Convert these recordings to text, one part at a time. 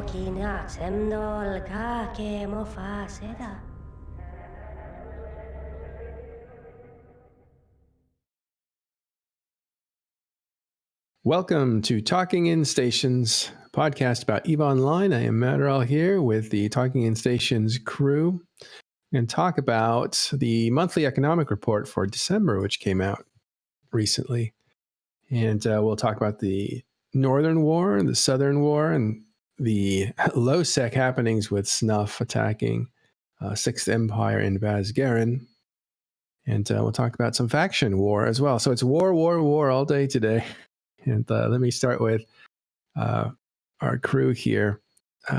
kina semdol ka ke mo fa seda. Welcome to Talking in Stations, a podcast about EVE Online. I am Matterall here with the Talking in Stations crew and talk about the monthly economic report for December, which came out recently. And we'll talk about the Northern War and the Southern War and the low-sec happenings with Snuff attacking Sixth Empire in Vazgaren. And we'll talk about some faction war as well. So it's war all day today. And let me start with our crew here.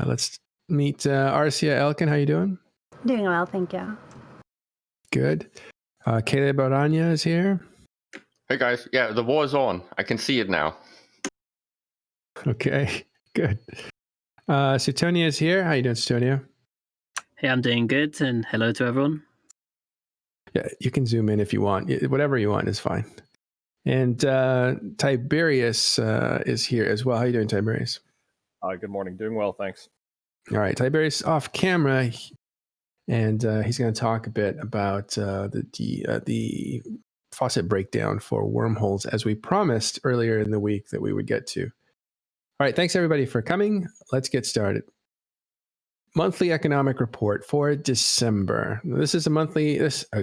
Let's meet Arcia Elkin. How you doing? Doing well, thank you. Good. Caleb Aranya is here. Hey guys, yeah, the war's on. I can see it now. Okay, good. Sutonia is here. How you doing, Sutonia? Hey, I'm doing good, and hello to everyone. Yeah, you can zoom in if you want. Whatever you want is fine. And Tiberius is here as well. How you doing, Tiberius? Good morning. Doing well, thanks. All right, Tiberius off camera, and he's going to talk a bit about the faucet breakdown for wormholes, as we promised earlier in the week that we would get to. All right, thanks everybody for coming. Let's get started. Monthly economic report for December. This is a monthly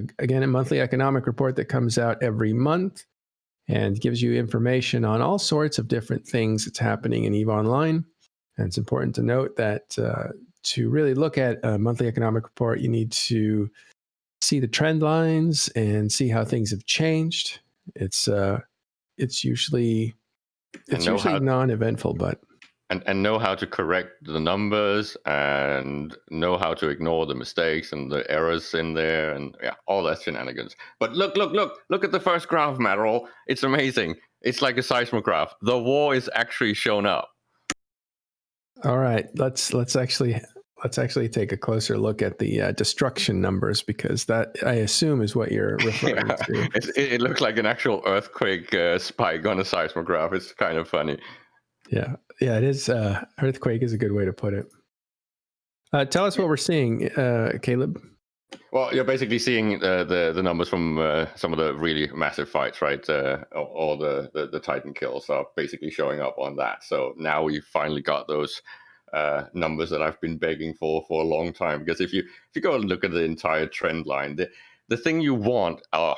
economic report that comes out every month and gives you information on all sorts of different things that's happening in EVE Online. And it's important to note that to really look at a monthly economic report, you need to see the trend lines and see how things have changed. It's usually non-eventful, but and know how to correct the numbers and know how to ignore the mistakes and the errors in there and all that shenanigans. But look at the first graph, Matterall. It's amazing. It's like a seismograph. The war is actually shown up. All right, let's actually take a closer look at the destruction numbers, because that, I assume, is what you're referring to. It looks like an actual earthquake spike on a seismograph. It's kind of funny. Yeah, it is. Earthquake is a good way to put it. Tell us what we're seeing, Caleb. Well, you're basically seeing the numbers from some of the really massive fights, right? All the Titan kills are basically showing up on that. So now we've finally got those numbers that I've been begging for a long time. Because if you go and look at the entire trend line, the thing you want to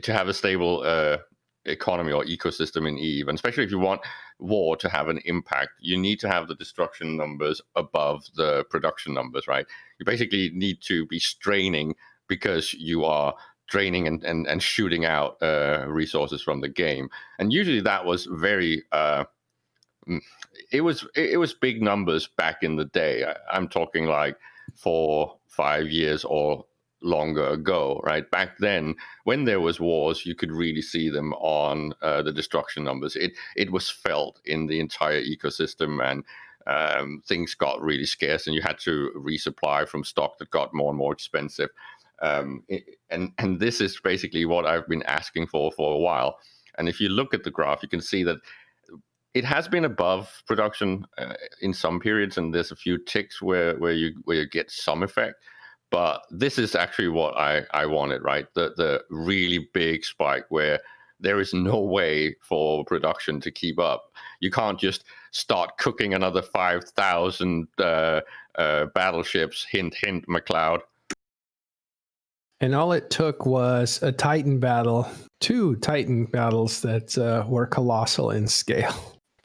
have a stable economy or ecosystem in EVE, and especially if you want war to have an impact, you need to have the destruction numbers above the production numbers, right? You basically need to be straining because you are draining and shooting out resources from the game. And usually that was very it was big numbers back in the day. I'm talking like 4-5 years or longer ago, right? Back then, when there was wars, you could really see them on the destruction numbers. It was felt in the entire ecosystem, and things got really scarce, and you had to resupply from stock that got more and more expensive. And this is basically what I've been asking for a while. And if you look at the graph, you can see that it has been above production in some periods, and there's a few ticks where you get some effect. But this is actually what I wanted, right? The really big spike where there is no way for production to keep up. You can't just start cooking another 5,000 battleships. Hint, hint, McLeod. And all it took was a Titan battle, 2 Titan battles that were colossal in scale.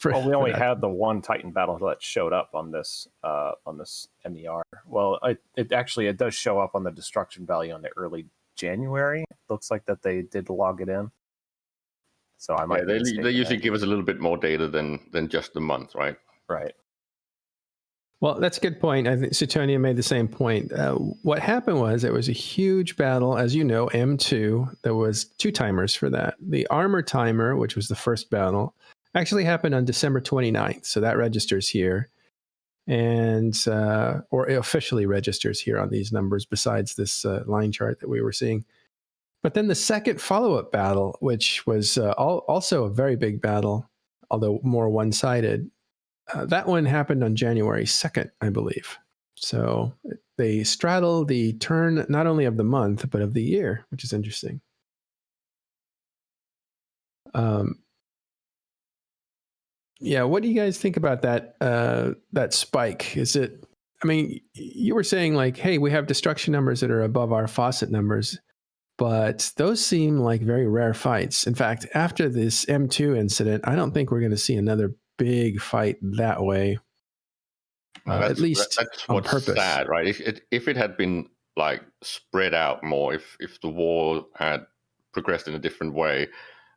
Well, we only had the one Titan battle that showed up on this MER. Well, it does show up on the destruction value on the early January. Looks like that they did log it in. So I might. They usually give us a little bit more data than just the month, right? Right. Well, that's a good point. I think Sutonia made the same point. What happened was it was a huge battle, as you know, M2. There was 2 timers for that. The armor timer, which was the first battle, actually happened on December 29th. So that registers here, and or officially registers here on these numbers, besides this line chart that we were seeing. But then the second follow-up battle, which was also a very big battle, although more one-sided, that one happened on January 2nd, I believe. So they straddle the turn not only of the month, but of the year, which is interesting. Yeah, what do you guys think about that spike? Is it, I mean, you were saying like, hey, we have destruction numbers that are above our faucet numbers, but those seem like very rare fights. In fact, after this M2 incident, I don't think we're going to see another big fight that way. At least that's on what's purpose. sad, right? If it had been like spread out more, if the war had progressed in a different way,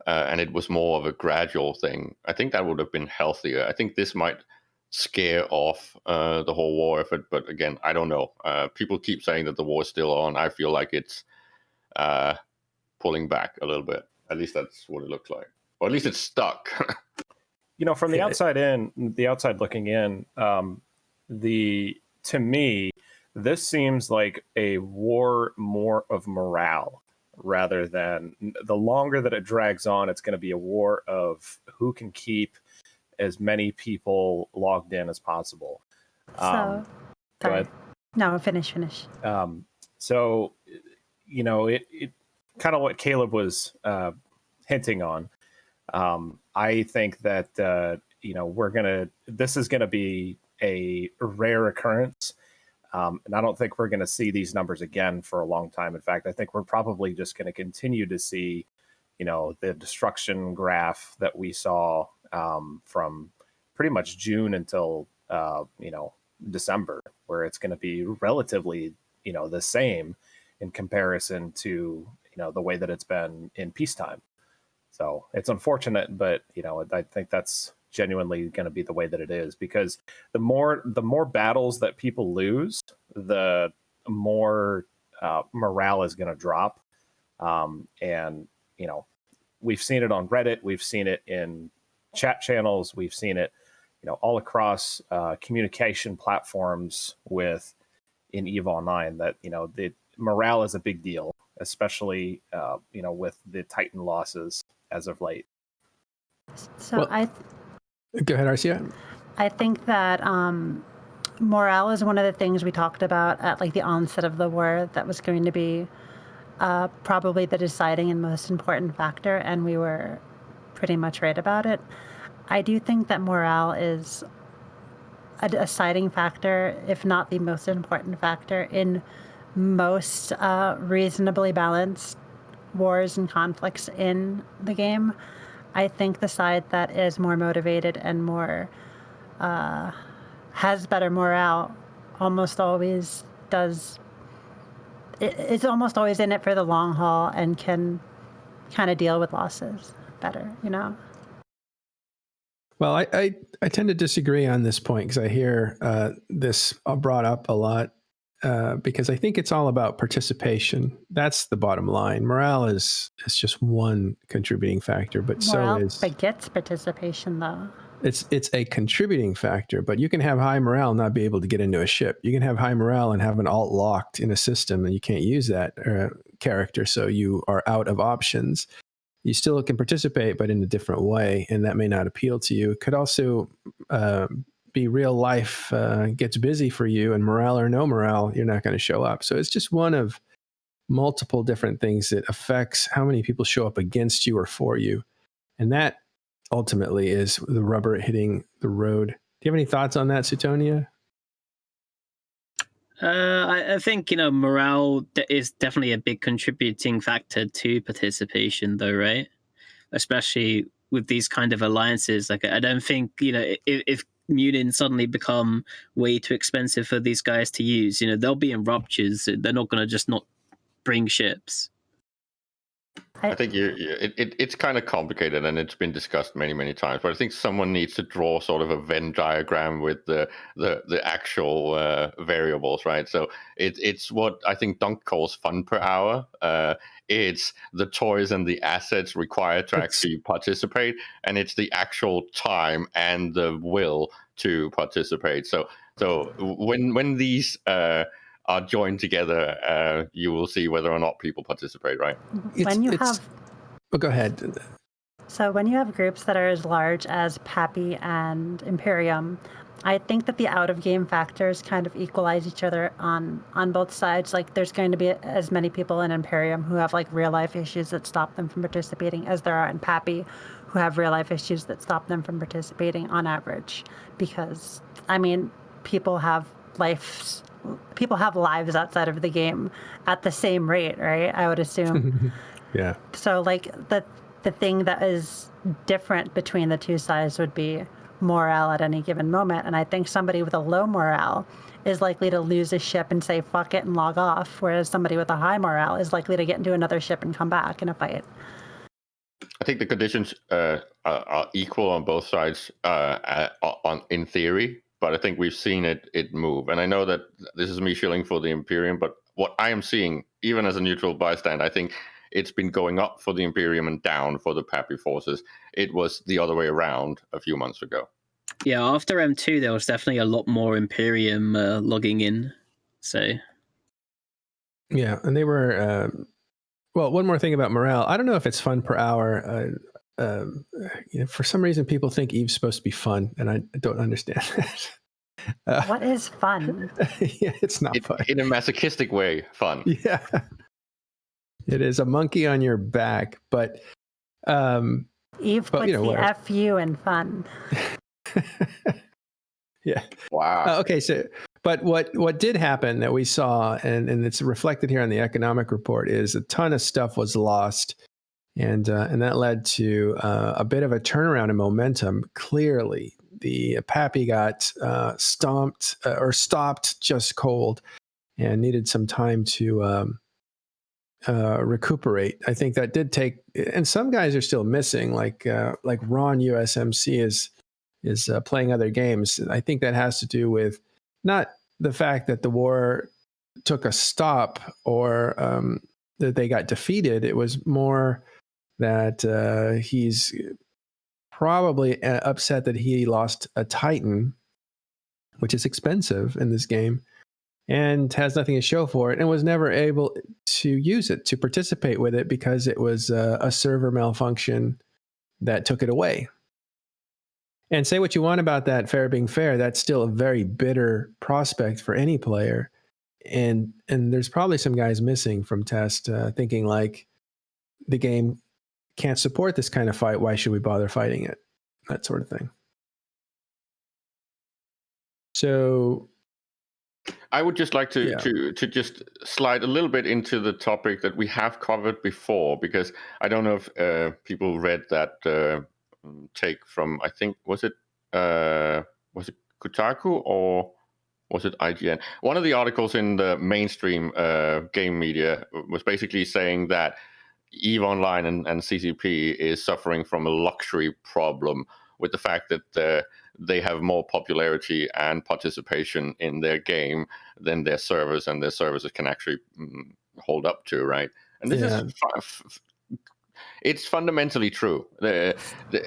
and it was more of a gradual thing, I think that would have been healthier. I think this might scare off the whole war effort, but again, I don't know. People keep saying that the war is still on. I feel like it's pulling back a little bit. At least that's what it looks like, or at least it's stuck. From the outside in, the outside looking in, to me, this seems like a war more of morale rather than, the longer that it drags on, it's going to be a war of who can keep as many people logged in as possible. Sorry. No, finish. So, it kind of what Caleb was hinting on. I think that this is going to be a rare occurrence, and I don't think we're going to see these numbers again for a long time. In fact, I think we're probably just going to continue to see, the destruction graph that we saw from pretty much June until December, where it's going to be relatively the same in comparison to the way that it's been in peacetime. So it's unfortunate, but I think that's genuinely going to be the way that it is, because the more battles that people lose, the more morale is going to drop. And we've seen it on Reddit, we've seen it in chat channels, we've seen it all across communication platforms in EVE Online, that the morale is a big deal, especially with the Titan losses as of late. So Go ahead, Arcia. I think that morale is one of the things we talked about at like the onset of the war that was going to be probably the deciding and most important factor, and we were pretty much right about it. I do think that morale is a deciding factor, if not the most important factor, in most reasonably balanced wars and conflicts in the game. I think the side that is more motivated and more has better morale almost always does. It's almost always in it for the long haul and can kind of deal with losses better, Well, I tend to disagree on this point, because I hear this brought up a lot, because I think it's all about participation. That's the bottom line. Morale is just one contributing factor, but morale so is begets participation, though. It's a contributing factor, but you can have high morale and not be able to get into a ship. You can have high morale and have an alt locked in a system, and you can't use that character, so you are out of options. You still can participate, but in a different way, and that may not appeal to you. It could also be real life gets busy for you, and morale or no morale, you're not going to show up. So it's just one of multiple different things that affects how many people show up against you or for you. And that ultimately is the rubber hitting the road. Do you have any thoughts on that, Suetonia? I think, morale is definitely a big contributing factor to participation, though, right? Especially with these kind of alliances. Like, I don't think, if Munin suddenly become way too expensive for these guys to use, they'll be in ruptures. They're not going to just not bring ships. I think it's kind of complicated, and it's been discussed many, many times. But I think someone needs to draw sort of a Venn diagram with the actual variables, right? So it's what I think Dunk calls fun per hour. It's the toys and the assets required to actually participate, and it's the actual time and the will to participate. So when these are joined together, you will see whether or not people participate, right? When you have... Oh, go ahead. So when you have groups that are as large as Pappy and Imperium, I think that the out-of-game factors kind of equalize each other on both sides. Like, there's going to be as many people in Imperium who have, like, real-life issues that stop them from participating as there are in Pappy who have real-life issues that stop them from participating on average. Because, I mean, people have lives outside of the game at the same rate, right? I would assume. Yeah. So, like, the thing that is different between the two sides would be morale at any given moment. And I think somebody with a low morale is likely to lose a ship and say, fuck it, and log off. Whereas somebody with a high morale is likely to get into another ship and come back in a fight. I think the conditions are equal on both sides in theory, but I think we've seen it move. And I know that this is me shilling for the Imperium, but what I am seeing, even as a neutral bystander, I think it's been going up for the Imperium and down for the Pappy forces. It was the other way around a few months ago. Yeah, after M2, there was definitely a lot more Imperium logging in. So, yeah, and they were. Well, one more thing about morale. I don't know if it's fun per hour. For some reason, people think Eve's supposed to be fun, and I don't understand that. What is fun? Yeah, it's not fun. In a masochistic way, fun. Yeah. It is a monkey on your back, but Eve puts the FU in fun. Yeah. Wow. Okay, so but what did happen that we saw, and it's reflected here on the economic report, is a ton of stuff was lost, and that led to a bit of a turnaround in momentum. Clearly, the Pappy got stopped just cold, and needed some time to recuperate. I think that did take, and some guys are still missing, like Ron USMC is playing other games. I think that has to do with not the fact that the war took a stop or that they got defeated. It was more that he's probably upset that he lost a Titan, which is expensive in this game, and has nothing to show for it, and was never able to use it, to participate with it, because it was a server malfunction that took it away. And say what you want about that fair being fair, that's still a very bitter prospect for any player. And there's probably some guys missing from test thinking like, the game can't support this kind of fight. Why should we bother fighting it? That sort of thing. So I would just like to just slide a little bit into the topic that we have covered before, because I don't know if people read that take from, I think, was it Kotaku or was it IGN? One of the articles in the mainstream game media was basically saying that EVE Online and CCP is suffering from a luxury problem with the fact that they have more popularity and participation in their game than their servers, and their services can actually hold up to, right? And this is it's fundamentally true.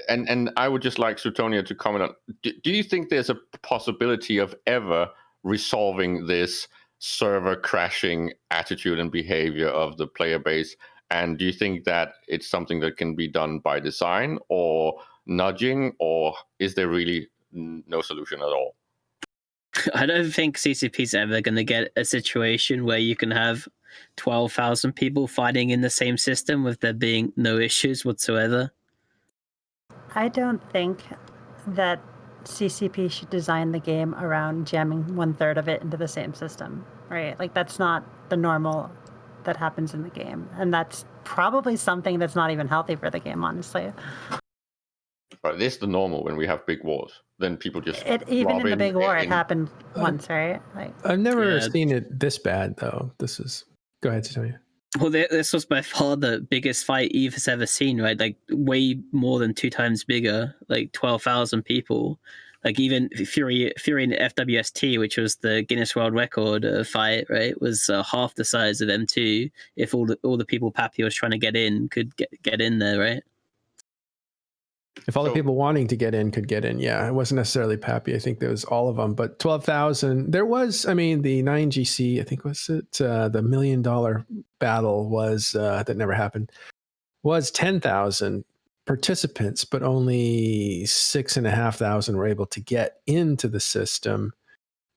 And I would just like Suetonia to comment on, do you think there's a possibility of ever resolving this server crashing attitude and behavior of the player base? And do you think that it's something that can be done by design or nudging, or is there really no solution at all? I don't think CCP's ever going to get a situation where you can have 12,000 people fighting in the same system with there being no issues whatsoever. I don't think that CCP should design the game around jamming 1/3 of it into the same system, right? Like, that's not the normal that happens in the game. And that's probably something that's not even healthy for the game, honestly. But it is the normal when we have big wars. Then people just even in the big war, it happened once, right? Like, I've never seen it this bad, though. This is... Go ahead, Tony. Well, this was by far the biggest fight Eve has ever seen, right? Like, way more than 2 times bigger, like 12,000 people. Like, even Fury in FWST, which was the Guinness World Record fight, right, was half the size of M2. If all the people Pappy was trying to get in could get in there, right? If all the people wanting to get in could get in, yeah. It wasn't necessarily Pappy. I think there was all of them. But 12,000, there was, I mean, the 9GC, I think, was it the $1 million battle was, that never happened, was 10,000. participants, but only 6,500 were able to get into the system.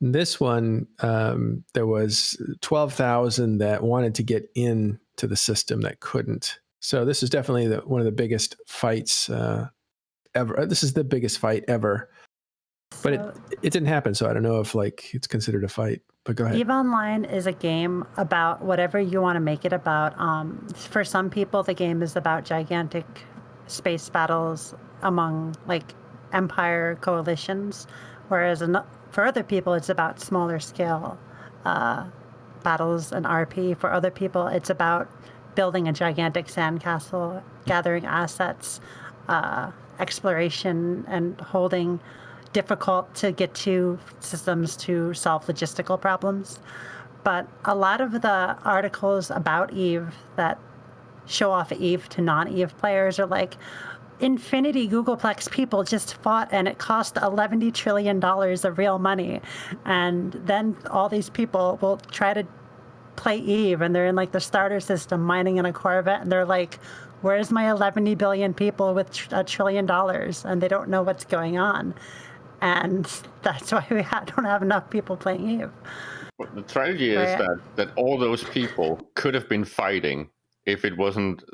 This one, there was 12,000 that wanted to get into the system that couldn't. So this is definitely one of the biggest fights ever. This is the biggest fight ever. But it didn't happen, so I don't know if like it's considered a fight. But go ahead. EVE Online is a game about whatever you want to make it about. For some people, the game is about gigantic space battles among like empire coalitions, whereas for other people, it's about smaller scale battles and RP. For other people, it's about building a gigantic sandcastle, gathering assets, exploration, and holding difficult to get to systems to solve logistical problems. But a lot of the articles about EVE that show off EVE to non-EVE players are like, Infinity Googleplex people just fought and it cost $11 trillion of real money. And then all these people will try to play EVE and they're in like the starter system mining in a Corvette and they're like, where's my 11 billion people with $1 trillion? And they don't know what's going on. And that's why we don't have enough people playing EVE. Well, the tragedy is that all those people could have been fighting if it wasn't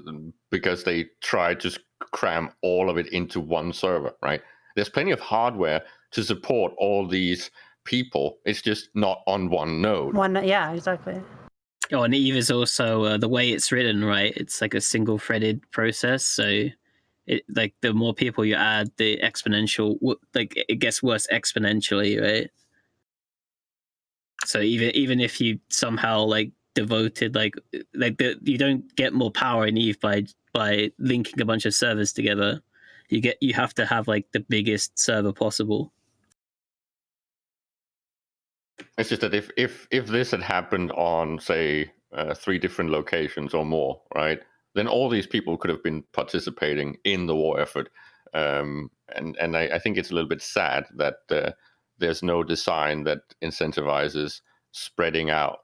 because they tried to cram all of it into one server, right? There's plenty of hardware to support all these people. It's just not on one node. Yeah, exactly. Oh, and EVE is also the way it's written, right? It's like a single-threaded process, so like the more people you add, the exponential, like it gets worse exponentially, right? So even if you somehow like devoted you don't get more power in EVE by linking a bunch of servers together. You have to have like the biggest server possible. It's just that if this had happened on say 3 different locations or more, right? Then all these people could have been participating in the war effort. And I think it's a little bit sad that there's no design that incentivizes spreading out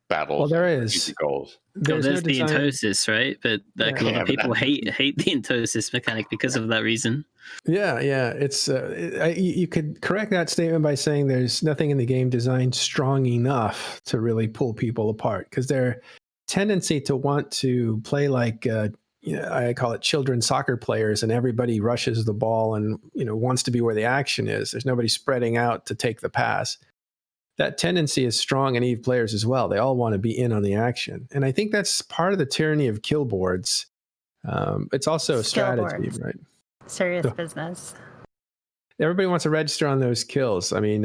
battles. Well, there is. Goals. There's the entosis, right? But like a lot of people hate the entosis mechanic because of that reason. Yeah. It's you could correct that statement by saying there's nothing in the game designed strong enough to really pull people apart, because their tendency to want to play like I call it children soccer players, and everybody rushes the ball and wants to be where the action is. There's nobody spreading out to take the pass. That tendency is strong in EVE players as well. They all want to be in on the action. And I think that's part of the tyranny of kill boards. It's also a strategy, right? Serious business. Everybody wants to register on those kills. I mean,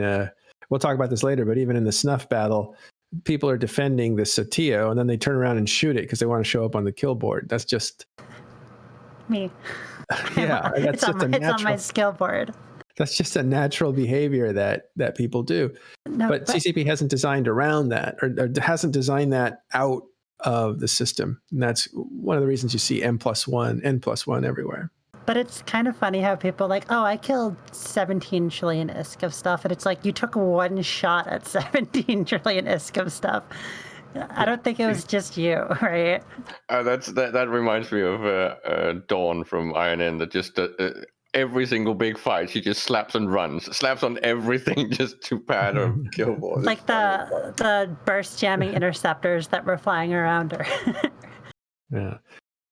we'll talk about this later, but even in the snuff battle, people are defending the Satio and then they turn around and shoot it because they want to show up on the kill board. That's just... me. Yeah, that's it's on my skill board. That's just a natural behavior that people do. No, but CCP hasn't designed around that, or hasn't designed that out of the system. And that's one of the reasons you see N+1 everywhere. But it's kind of funny how people are like, oh, I killed 17 trillion ISK of stuff. And it's like, you took one shot at 17 trillion ISK of stuff. I don't think it was just you, right? That reminds me of Dawn from INN, that just... every single big fight, she just slaps and runs, slaps on everything just to pad her kill board. Like the burst jamming interceptors that were flying around her. Yeah.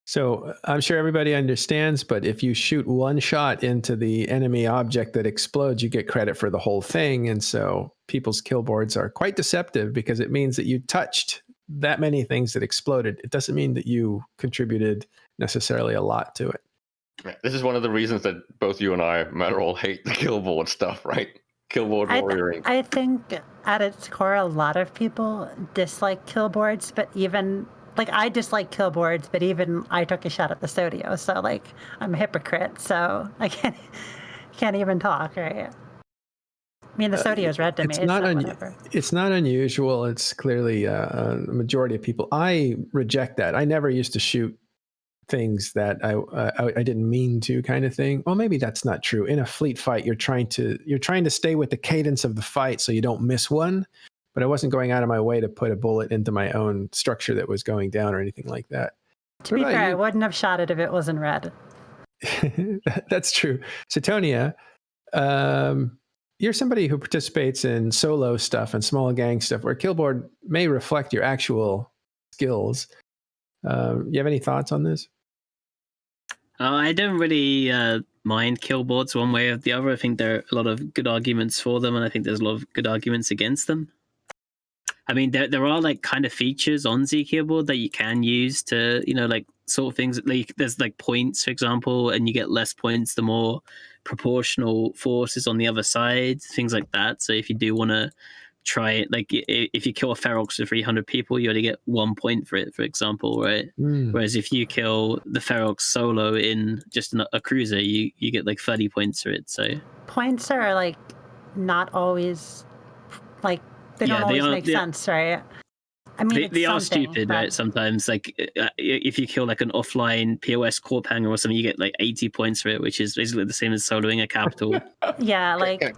So I'm sure everybody understands, but if you shoot one shot into the enemy object that explodes, you get credit for the whole thing. And so people's kill boards are quite deceptive because it means that you touched that many things that exploded. It doesn't mean that you contributed necessarily a lot to it. This is one of the reasons that both you and I, Matterall, hate the kill board stuff, right? Kill board warrioring. I think at its core, a lot of people dislike kill boards, but even, like, I dislike kill boards, but even I took a shot at the Sodio, so, like, I'm a hypocrite, so I can't even talk, right? I mean, the Sodio is red to me. It's not unusual. It's clearly a majority of people. I reject that. I never used to shoot things that I didn't mean to, kind of thing. Well, maybe that's not true. In a fleet fight, you're trying to stay with the cadence of the fight so you don't miss one. But I wasn't going out of my way to put a bullet into my own structure that was going down or anything like that. To be fair, I wouldn't have shot it if it wasn't red. That's true. So Tonia, you're somebody who participates in solo stuff and small gang stuff where Killboard may reflect your actual skills. You have any thoughts on this? I don't really mind killboards one way or the other. I think there are a lot of good arguments for them, and I think there's a lot of good arguments against them. I mean, there are like kind of features on Z Killboard that you can use to, like sort of things. Like there's like points, for example, and you get less points the more proportional force is on the other side, things like that. So if you do want to try it, like if you kill a Ferox with 300 people, you only get 1 point for it, for example, right? Whereas if you kill the Ferox solo in just a cruiser, you get like 30 points for it. So points are like not always like they don't always make sense, right? I mean, they are stupid, right? Sometimes, like if you kill like an offline POS corp hanger or something, you get like 80 points for it, which is basically the same as soloing a capital. Yeah, like.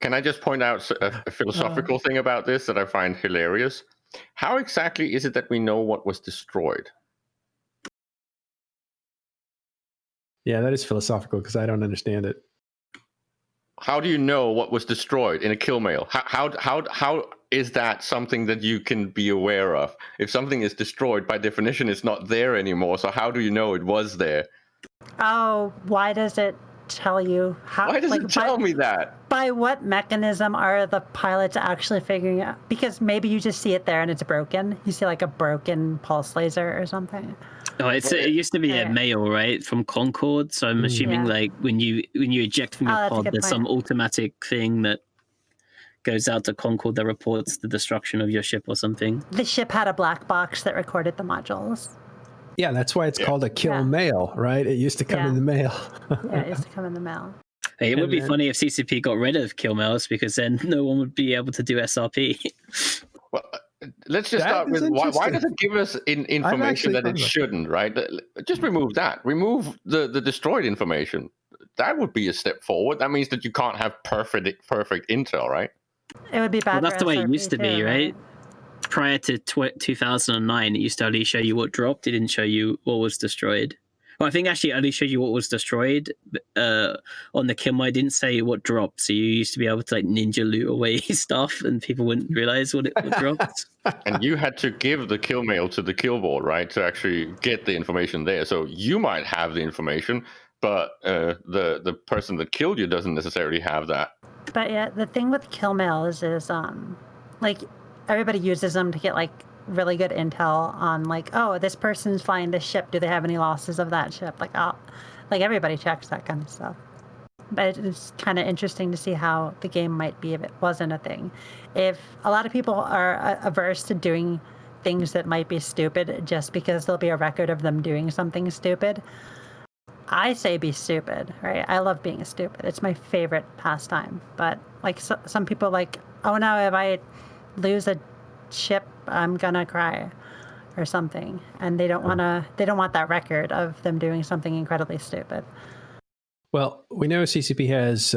Can I just point out a philosophical thing about this that I find hilarious? How exactly is it that we know what was destroyed? Yeah, that is philosophical because I don't understand it. How do you know what was destroyed in a kill mail? How is that something that you can be aware of? If something is destroyed, by definition, it's not there anymore. So how do you know it was there? Oh, why does it tell you how? Why does it tell me that? By what mechanism are the pilots actually figuring out? Because maybe you just see it there and it's broken. You see like a broken pulse laser or something. Oh, it used to be a mail, right, from Concorde. So I'm assuming like when you eject from your pod, there's some automatic thing that goes out to Concorde that reports the destruction of your ship or something. The ship had a black box that recorded the modules. Yeah, that's why it's called a kill mail, right? It used to come in the mail. Yeah, it used to come in the mail. Hey, it would be funny if CCP got rid of kill mails because then no one would be able to do SRP. Well, let's just start with why does it give us information that it shouldn't, right? Just remove that. Remove the destroyed information. That would be a step forward. That means that you can't have perfect intel, right? It would be bad. Well, that's the way it used to be, right? Prior to 2009, it used to only show you what dropped. It didn't show you what was destroyed. Well, I think actually it only showed you what was destroyed on the kill. I didn't say what dropped, so you used to be able to like ninja loot away stuff, and people wouldn't realize what dropped. And you had to give the kill mail to the kill board, right, to actually get the information there. So you might have the information, but the person that killed you doesn't necessarily have that. But yeah, the thing with kill mails is like everybody uses them to get like really good intel on like, oh, this person's flying this ship. Do they have any losses of that ship? Like, like everybody checks that kind of stuff. But it's kind of interesting to see how the game might be if it wasn't a thing. If a lot of people are averse to doing things that might be stupid just because there'll be a record of them doing something stupid, I say be stupid, right? I love being stupid. It's my favorite pastime. But like some people like, oh no, if I lose a ship, I'm gonna cry or something, and they don't want that record of them doing something incredibly stupid. Well, we know CCP has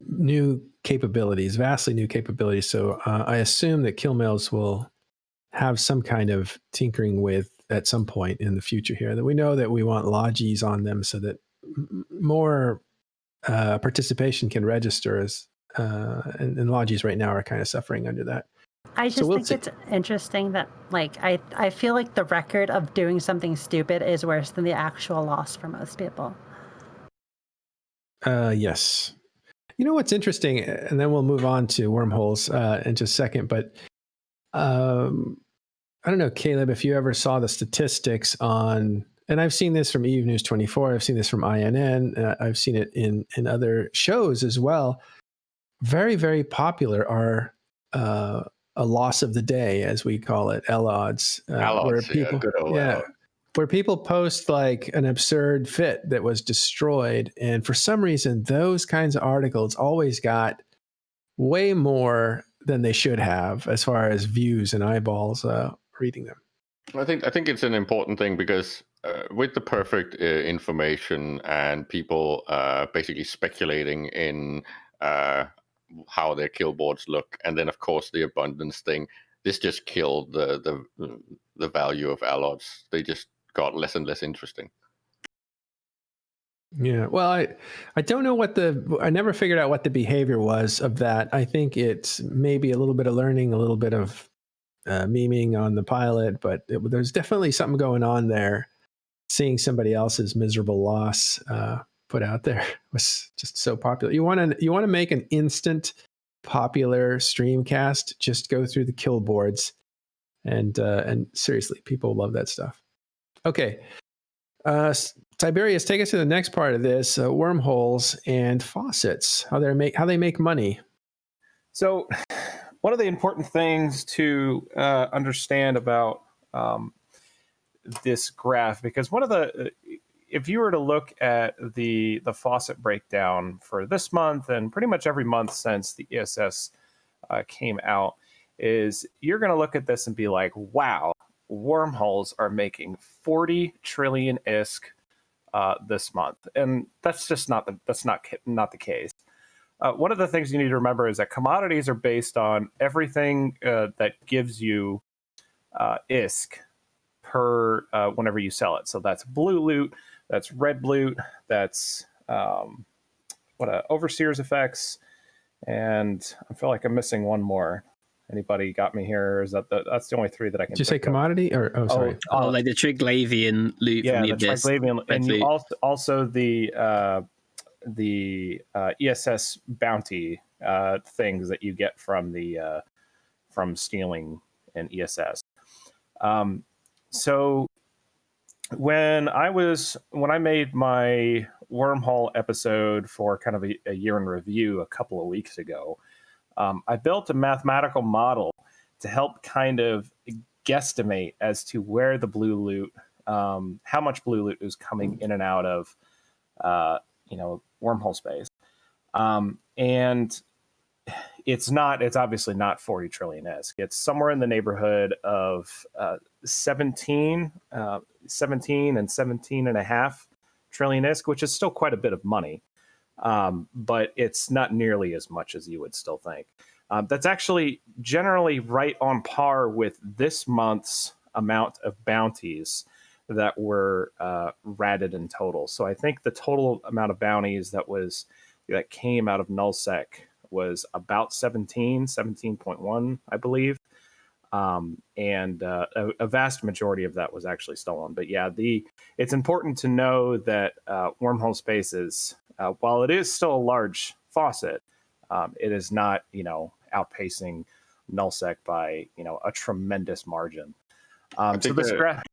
new capabilities, vastly new capabilities, so I assume that kill mails will have some kind of tinkering with at some point in the future here. That we know that we want logies on them so that more participation can register as and logies right now are kind of suffering under that. I just think it's interesting that like I feel like the record of doing something stupid is worse than the actual loss for most people. Yes. You know what's interesting, and then we'll move on to wormholes in just a second, but I don't know, Caleb, if you ever saw the statistics on, and I've seen this from EU News 24, I've seen this from INN, I've seen it in other shows as well. Very, very popular are a loss of the day, as we call it, LODs, where people, where people post like an absurd fit that was destroyed, and for some reason, those kinds of articles always got way more than they should have as far as views and eyeballs reading them. I think it's an important thing because with the perfect information and people basically speculating in how their kill boards look, and then of course the abundance thing, this just killed the value of allods. They just got less and less interesting. Yeah. Well, I don't know I never figured out what the behavior was of that. I think it's maybe a little bit of learning, a little bit of memeing on the pilot, but there's definitely something going on there. Seeing somebody else's miserable loss put out there was just so popular. You want to make an instant popular streamcast? Just go through the kill boards, and seriously, people love that stuff. Okay. Tiberius, take us to the next part of this: wormholes and faucets. How they make money. So, one of the important things to understand about this graph, because if you were to look at the faucet breakdown for this month and pretty much every month since the ESS came out, is you're going to look at this and be like, wow, wormholes are making 40 trillion ISK this month, and that's just not the case. One of the things you need to remember is that commodities are based on everything that gives you ISK per whenever you sell it. So that's blue loot, that's red loot, that's overseer's effects, and I feel like I'm missing one more. Anybody got me here? Or is that's the only three that I can? Did you say commodity or sorry? Like the Triglavian loot from the Abyss. Triglavian, and you also the ESS bounty things that you get from the from stealing an ESS. So when I made my wormhole episode for kind of a year in review a couple of weeks ago, I built a mathematical model to help kind of guesstimate as to where the blue loot, how much blue loot is coming in and out of, wormhole space. And it's obviously not 40 trillion ISK. It's somewhere in the neighborhood of 17 and 17.5 trillion ISK, which is still quite a bit of money. But it's not nearly as much as you would still think. That's actually generally right on par with this month's amount of bounties that were ratted in total. So I think the total amount of bounties that came out of nullsec was about 17.1, I believe. And a vast majority of that was actually stolen. But yeah, it's important to know that wormhole spaces, while it is still a large faucet, it is not, outpacing nullsec by, a tremendous margin. So this graph,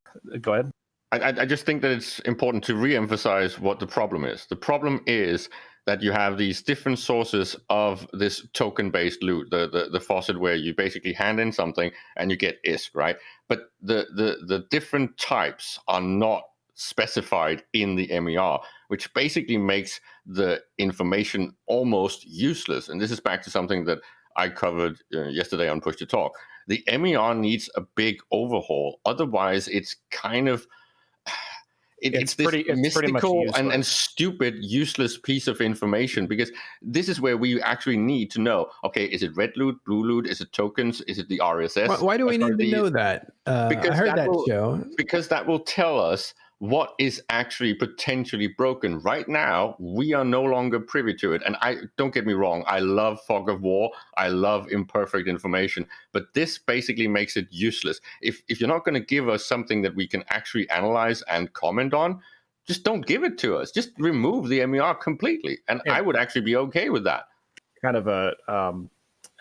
go ahead. I just think that it's important to re-emphasize what the problem is. The problem is that you have these different sources of this token-based loot, the faucet where you basically hand in something and you get ISK, right? But the different types are not specified in the MER, which basically makes the information almost useless. And this is back to something that I covered yesterday on Push to Talk. The MER needs a big overhaul. Otherwise, it's kind of it's this mystical and stupid, useless piece of information, because this is where we actually need to know, okay, is it red loot, blue loot, is it tokens, is it the RSS? Why do we need to know that? Because I heard that, Joe. Because that will tell us what is actually potentially broken. Right now, we are no longer privy to it. And don't get me wrong, I love fog of war, I love imperfect information, but this basically makes it useless. If you're not going to give us something that we can actually analyze and comment on, just don't give it to us. Just remove the MER completely. And I would actually be okay with that. Kind of a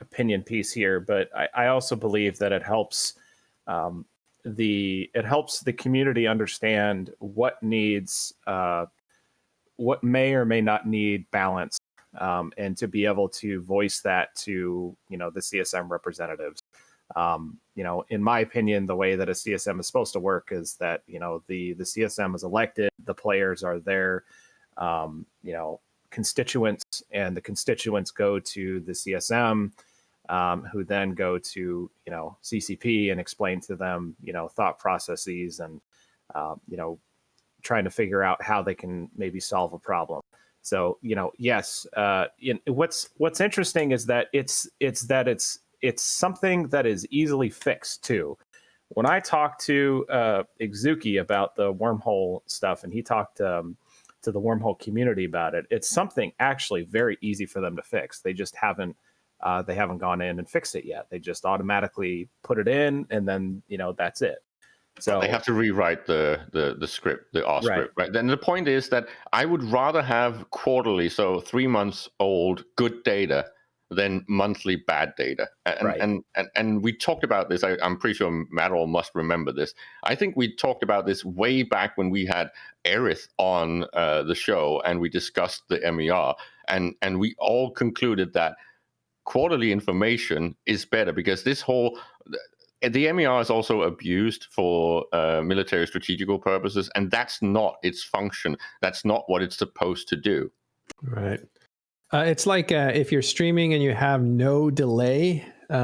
opinion piece here, but I also believe that it helps the community understand what may or may not need balance, and to be able to voice that to the CSM representatives. In my opinion, the way that a CSM is supposed to work is that the CSM is elected, the players are their constituents, and the constituents go to the CSM, who then go to CCP and explain to them thought processes and trying to figure out how they can maybe solve a problem. So yes, what's interesting is that it's something that is easily fixed too. When I talked to Izuki about the wormhole stuff, and he talked to to the wormhole community about it. It's something actually very easy for them to fix. They just haven't gone in and fixed it yet. They just automatically put it in, and then that's it. So they have to rewrite the script, the R script, right? Then the point is that I would rather have quarterly, so 3 months old, good data than monthly bad data. And we talked about this. I'm pretty sure Matt all must remember this. I think we talked about this way back when we had Aerith on the show, and we discussed the MER, and we all concluded that quarterly information is better, because the MER is also abused for military strategical purposes, and that's not its function. That's not what it's supposed to do. Right. It's like if you're streaming and you have no delay,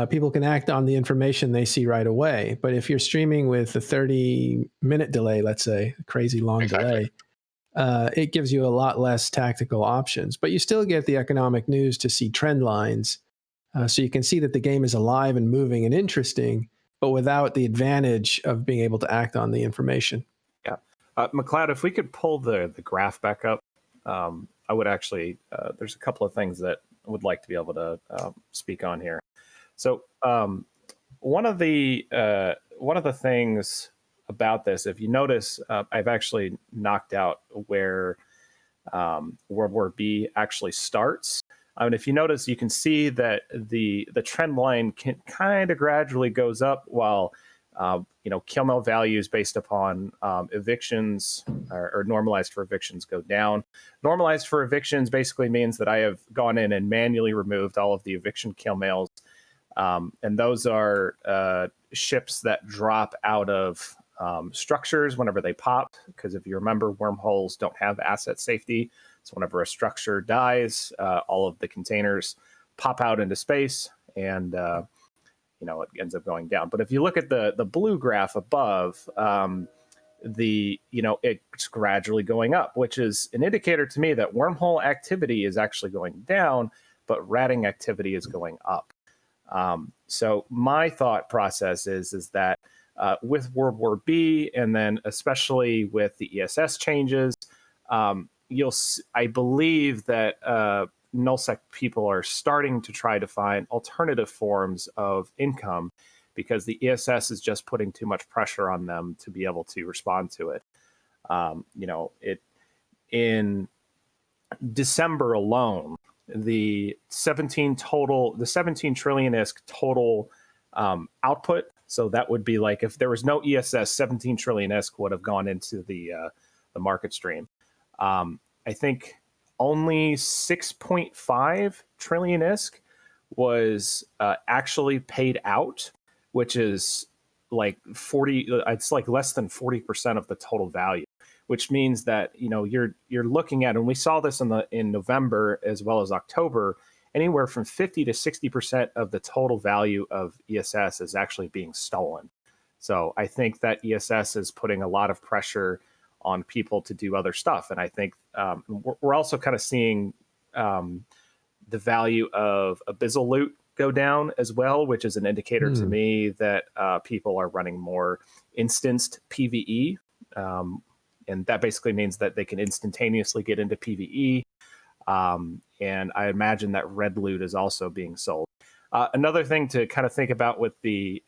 people can act on the information they see right away. But if you're streaming with a 30-minute delay, let's say, a crazy long delay, it gives you a lot less tactical options. But you still get the economic news to see trend lines. So you can see that the game is alive and moving and interesting, but without the advantage of being able to act on the information. Yeah. McLeod, if we could pull the graph back up, I would actually, there's a couple of things that I would like to be able to speak on here. So one of the things about this, if you notice, I've actually knocked out where World War B actually starts. And if you notice, you can see that the trend line kind of gradually goes up, while kill mail values based upon evictions or normalized for evictions go down. Normalized for evictions basically means that I have gone in and manually removed all of the eviction kill mails, and those are ships that drop out of structures whenever they pop, because if you remember, wormholes don't have asset safety. So whenever a structure dies, all of the containers pop out into space, and it ends up going down. But if you look at the blue graph above, it's gradually going up, which is an indicator to me that wormhole activity is actually going down, but ratting activity is going up. So my thought process is that with World War B, and then especially with the ESS changes, I believe that nullsec people are starting to try to find alternative forms of income, because the ESS is just putting too much pressure on them to be able to respond to it. In December alone, the 17 trillion-isk total output. So that would be like, if there was no ESS, 17 trillion-isk would have gone into the market stream. I think only 6.5 trillion-isk was actually paid out, which is like 40. It's like less than 40% of the total value, which means that you're looking at, and we saw this in November as well as October, anywhere from 50 to 60% of the total value of ESS is actually being stolen. So I think that ESS is putting a lot of pressure on people to do other stuff. And I think we're also kind of seeing the value of Abyssal loot go down as well, which is an indicator to me that people are running more instanced PvE. And that basically means that they can instantaneously get into PvE. And I imagine that red loot is also being sold. Another thing to kind of think about with the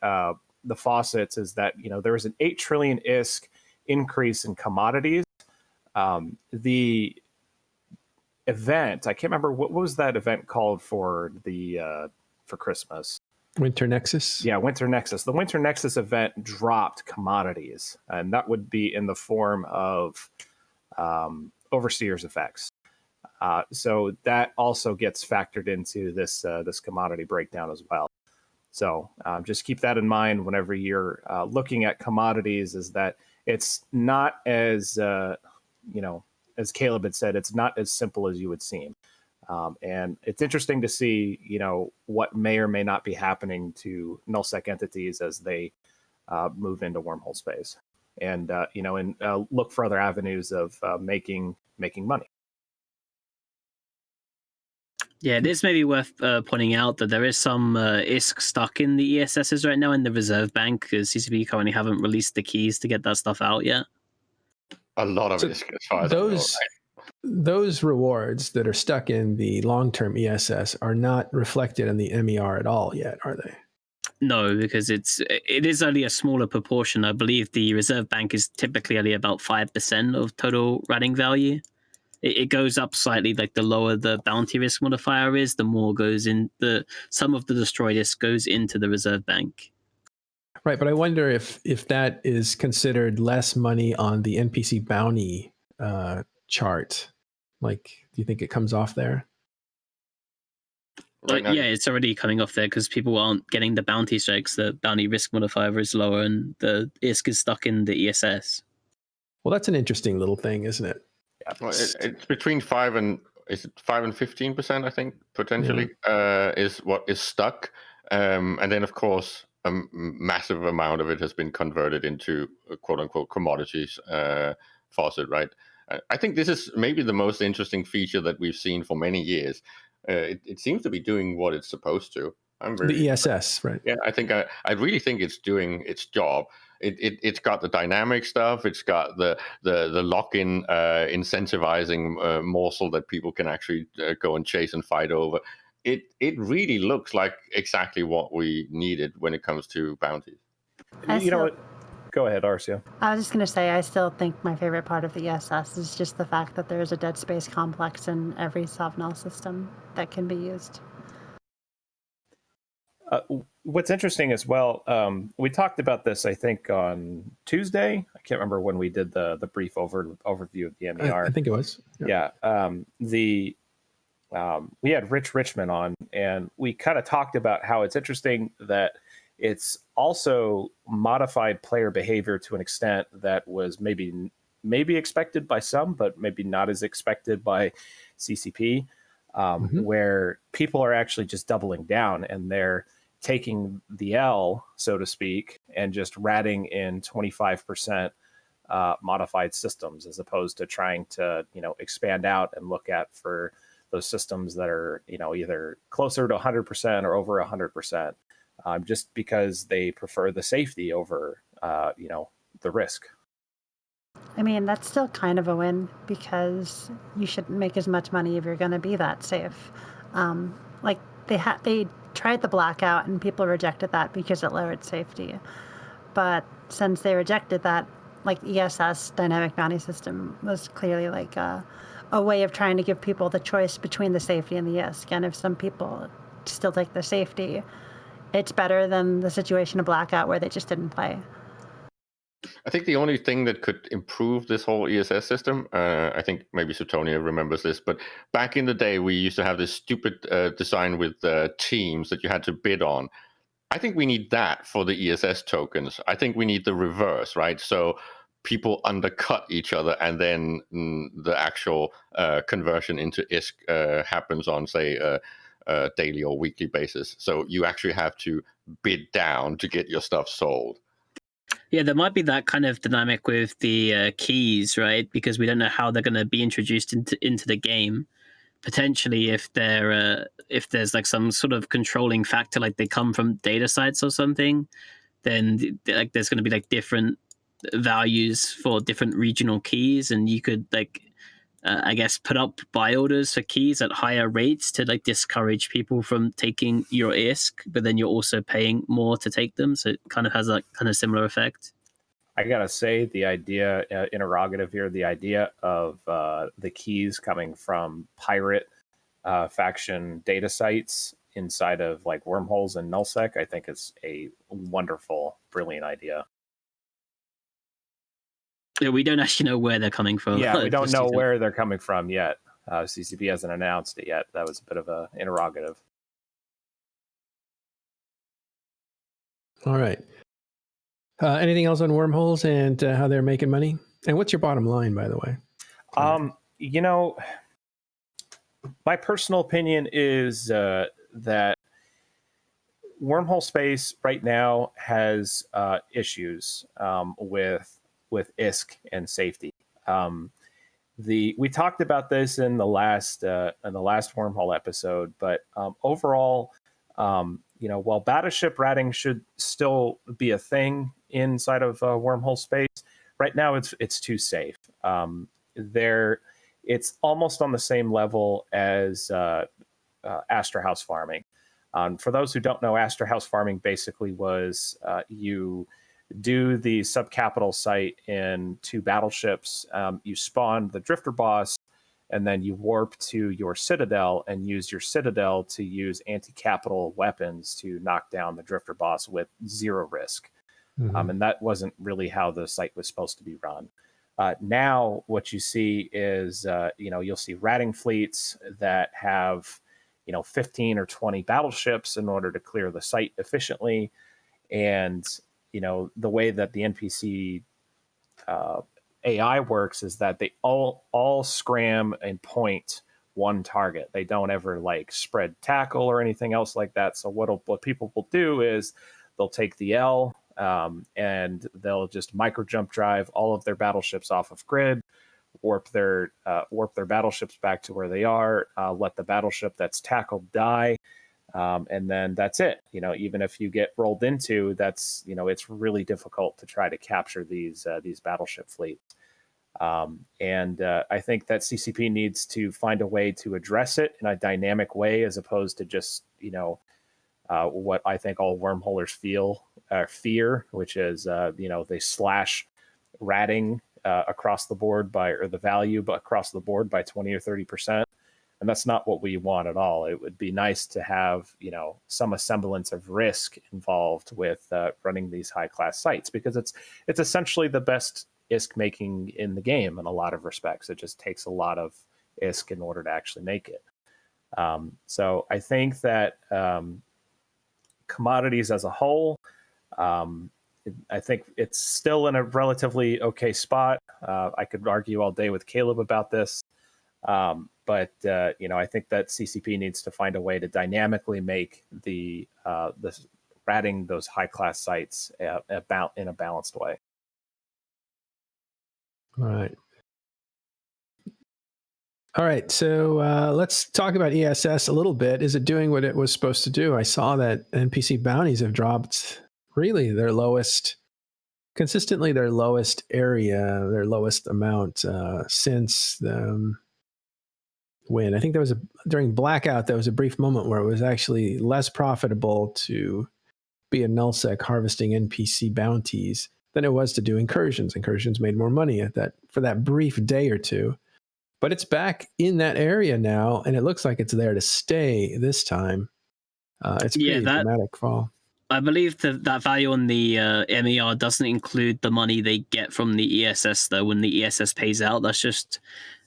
faucets is that there was an 8 trillion ISK increase in commodities. The event, I can't remember what was that event called for Christmas. Winter Nexus. Yeah, Winter Nexus. The Winter Nexus event dropped commodities, and that would be in the form of Overseer's effects. So that also gets factored into this commodity breakdown as well. So just keep that in mind whenever you're looking at commodities, is that it's not as, as Caleb had said, it's not as simple as you would seem. And it's interesting to see, what may or may not be happening to nullsec entities as they move into wormhole space, and look for other avenues of making money. Yeah, it is maybe worth pointing out that there is some ISK stuck in the ESSs right now in the reserve bank, because CCP currently haven't released the keys to get that stuff out yet. A lot of ISK, as far as I know. Right? those rewards that are stuck in the long-term ESS are not reflected in the MER at all yet, are they? No, because it is only a smaller proportion. I believe the reserve bank is typically only about 5% of total ratting value. It goes up slightly, like the lower the bounty risk modifier is, the more goes in the some of the destroy disk goes into the reserve bank. Right, but I wonder if that is considered less money on the NPC bounty chart. Like, do you think it comes off there? Right now, Yeah, it's already coming off there because people aren't getting the bounty strikes. The bounty risk modifier is lower, and the ISK is stuck in the ESS. Well, that's an interesting little thing, isn't it? well, it's between 5 and 15%, I think, potentially, is what is stuck. And then, of course, a massive amount of it has been converted into quote unquote commodities faucet, right? I think this is maybe the most interesting feature that we've seen for many years. It seems to be doing what it's supposed to. The ESS, right? Yeah, I really think it's doing its job. It's got the dynamic stuff. It's got the lock-in incentivizing morsel that people can actually go and chase and fight over. It really looks like exactly what we needed when it comes to bounties. You know what? Go ahead, Arcia. I was just going to say, I still think my favorite part of the ESS is just the fact that there's a dead space complex in every Sovnal system that can be used. What's interesting as well, we talked about this, I think, on Tuesday. I can't remember when we did the brief overview of the MER. I think it was. Yeah. We had Rich Richmond on, and we kind of talked about how it's interesting that it's also modified player behavior to an extent that was maybe expected by some, but maybe not as expected by CCP, where people are actually just doubling down and they're taking the L, so to speak, and just ratting in 25% modified systems, as opposed to trying to, expand out and look at for those systems that are, either closer to 100% or over 100%, just because they prefer the safety over, the risk. I mean, that's still kind of a win because you shouldn't make as much money if you're going to be that safe. Like they tried the blackout and people rejected that because it lowered safety. But since they rejected that, like ESS, dynamic bounty system, was clearly like a way of trying to give people the choice between the safety and the ISK. And if some people still take the safety, it's better than the situation of blackout where they just didn't play. I think the only thing that could improve this whole ESS system, I think maybe Sutonia remembers this, but back in the day, we used to have this stupid design with teams that you had to bid on. I think we need that for the ESS tokens. I think we need the reverse, right? So people undercut each other, and then the actual conversion into ISK happens on, say, a daily or weekly basis. So you actually have to bid down to get your stuff sold. Yeah, there might be that kind of dynamic with the keys, right? Because we don't know how they're going to be introduced into the game. Potentially, if there's like some sort of controlling factor, like they come from data sites or something, then like there's going to be like different values for different regional keys, and you could like I guess put up buy orders for keys at higher rates to like discourage people from taking your ISK, but then you're also paying more to take them, so it kind of has a kind of similar effect. I gotta say, the idea, interrogative here, the idea of the keys coming from pirate faction data sites inside of like wormholes and nullsec, I think is a wonderful, brilliant idea. Yeah, we don't actually know where they're coming from. Yeah, we don't know where they're coming from yet. CCP hasn't announced it yet. That was a bit of an interrogative. All right. Anything else on wormholes and how they're making money? And what's your bottom line, by the way? My personal opinion is that wormhole space right now has issues with ISK and safety. We talked about this in the last wormhole episode, but overall, while battleship ratting should still be a thing inside of wormhole space, right now it's too safe. it's almost on the same level as Astor House farming. For those who don't know, Astor House farming basically was you do the subcapital site in 2 battleships, you spawn the drifter boss, and then you warp to your citadel and use your citadel to use anti-capital weapons to knock down the drifter boss with 0 risk. Mm-hmm. And that wasn't really how the site was supposed to be run. Now, what you see is, you'll see ratting fleets that have, 15 or 20 battleships in order to clear the site efficiently. And, the way that the NPC AI works is that they all scram and point one target. They don't ever like spread tackle or anything else like that. So what people will do is they'll take the L, and they'll just micro jump drive all of their battleships off of grid, warp their battleships back to where they are, let the battleship that's tackled die, and then that's it. Even if you get rolled into, that's it's really difficult to try to capture these battleship fleets. And I think that CCP needs to find a way to address it in a dynamic way, as opposed to just what I think all wormholers fear, which is they slash ratting across the board or the value across the board by 20 or 30%. And that's not what we want at all. It would be nice to have some semblance of risk involved with running these high class sites, because it's essentially the best ISK making in the game in a lot of respects. It just takes a lot of ISK in order to actually make it. So I think that commodities as a whole, I think it's still in a relatively okay spot. I could argue all day with Caleb about this, but I think that CCP needs to find a way to dynamically make the ratting those high class sites in a balanced way. All right. So let's talk about ESS a little bit. Is it doing what it was supposed to do? I saw that NPC bounties have dropped really consistently their lowest area, their lowest amount since when I think during Blackout, there was a brief moment where it was actually less profitable to be a nullsec harvesting NPC bounties than it was to do incursions. Incursions made more money for that brief day or two. But it's back in that area now, and it looks like it's there to stay this time. It's pretty dramatic fall. I believe that value on the MER doesn't include the money they get from the ESS, though. When the ESS pays out, that's just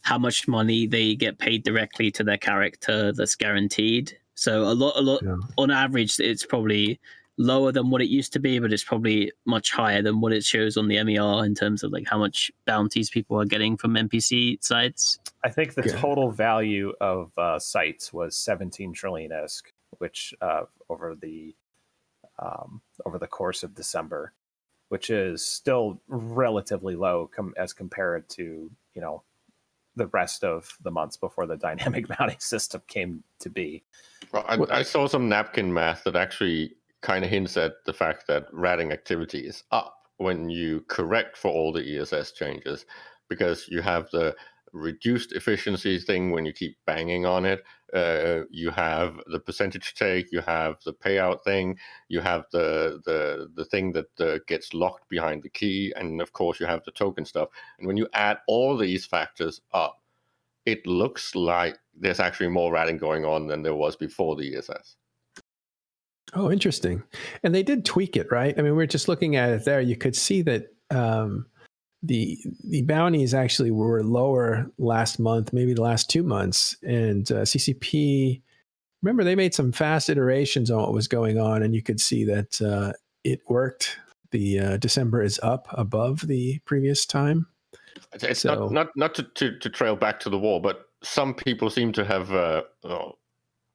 how much money they get paid directly to their character that's guaranteed. So a lot on average, it's probably lower than what it used to be, but it's probably much higher than what it shows on the MER in terms of like how much bounties people are getting from NPC sites. I think the total value of sites was 17 trillion ISK, which over the course of December, which is still relatively low as compared to the rest of the months before the dynamic bounty system came to be. Well, I saw some napkin math that actually kind of hints at the fact that ratting activity is up when you correct for all the ESS changes, because you have the reduced efficiency thing when you keep banging on it. You have the percentage take, you have the payout thing, you have the thing that gets locked behind the key, and of course you have the token stuff. And when you add all these factors up, it looks like there's actually more ratting going on than there was before the ESS. Oh, interesting. And they did tweak it, right? I mean, we're just looking at it there. You could see that the bounties actually were lower last month, maybe the last 2 months. And CCP, remember, they made some fast iterations on what was going on, and you could see that it worked. The December is up above the previous time. It's not to trail back to the war, but some people seem to have,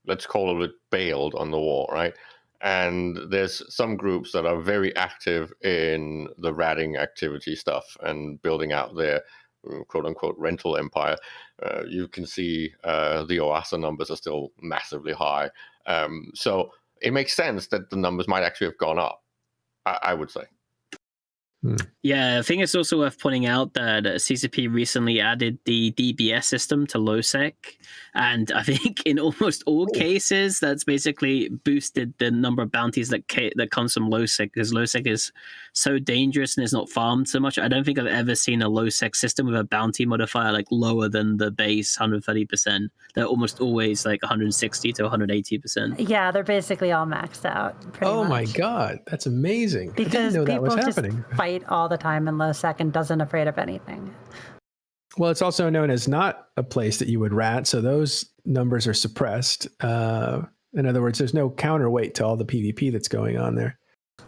let's call it, bailed on the war, right? And there's some groups that are very active in the ratting activity stuff and building out their quote-unquote rental empire. You can see the OASA numbers are still massively high. So it makes sense that the numbers might actually have gone up, I would say. Yeah, I think it's also worth pointing out that CCP recently added the DBS system to LowSec, and I think in almost all cases, that's basically boosted the number of bounties that comes from LowSec, because LowSec is so dangerous and is not farmed so much. I don't think I've ever seen a LowSec system with a bounty modifier like lower than the base 130%. They're almost always like 160 to 180%. Yeah, they're basically all maxed out. Oh much. My God, that's amazing! Because I didn't know that was people happening. just fight all the time in low sec and doesn't afraid of anything. Well, it's also known as not a place that you would rat, so those numbers are suppressed. In other words, there's no counterweight to all the PvP that's going on there.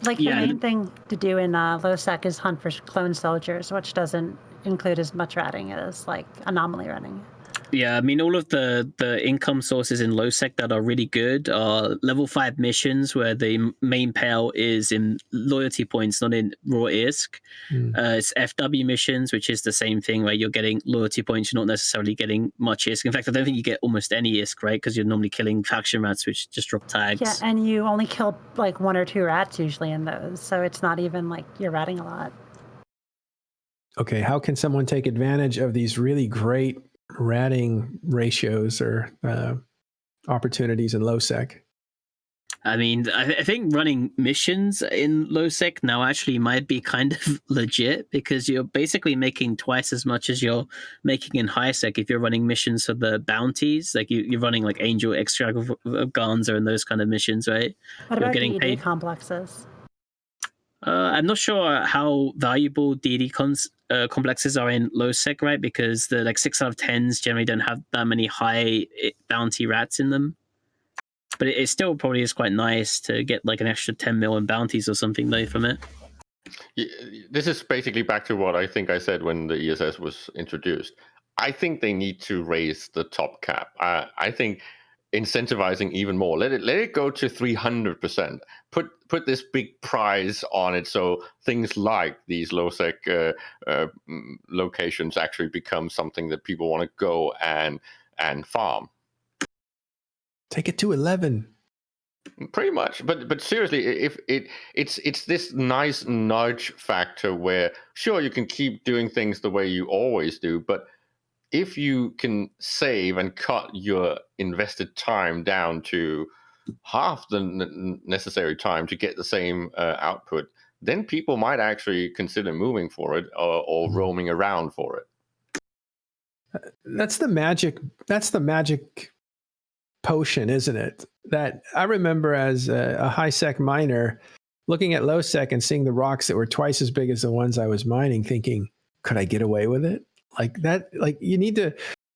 Like the main thing to do in low sec is hunt for clone soldiers, which doesn't include as much ratting as like anomaly ratting. Yeah, I mean, all of the income sources in LowSec that are really good are level 5 missions where the main payout is in loyalty points, not in raw ISK. It's FW missions, which is the same thing where you're getting loyalty points, you're not necessarily getting much ISK. In fact, I don't think you get almost any ISK, right? Because you're normally killing faction rats, which just drop tags. Yeah, and you only kill like 1 or 2 rats usually in those, so it's not even like you're ratting a lot. Okay, how can someone take advantage of these really great ratting ratios or opportunities in LowSec? I mean, I think running missions in LowSec now actually might be kind of legit, because you're basically making twice as much as you're making in HighSec if you're running missions for the bounties. Like you're running like Angel Extravaganza and those kind of missions, right? What You're about getting DD paid. complexes? I'm not sure how valuable DD complexes are in LowSec, right? Because the like 6 out of 10s generally don't have that many high bounty rats in them. But it still probably is quite nice to get like an extra 10 mil in bounties or something though from it. This is basically back to what I think I said when the ESS was introduced. I think they need to raise the top cap. I think incentivizing even more. Let it go to 300%. Put this big prize on it, so things like these low-sec locations actually become something that people want to go and farm. Take it to 11. Pretty much, but seriously, if it's this nice nudge factor where sure you can keep doing things the way you always do, but if you can save and cut your invested time down to half the necessary time to get the same output, then people might actually consider moving for it or roaming around for it. That's the magic potion, isn't it? That I remember as a high sec miner looking at low sec and seeing the rocks that were twice as big as the ones I was mining, thinking, could I get away with it? Like that, like you need to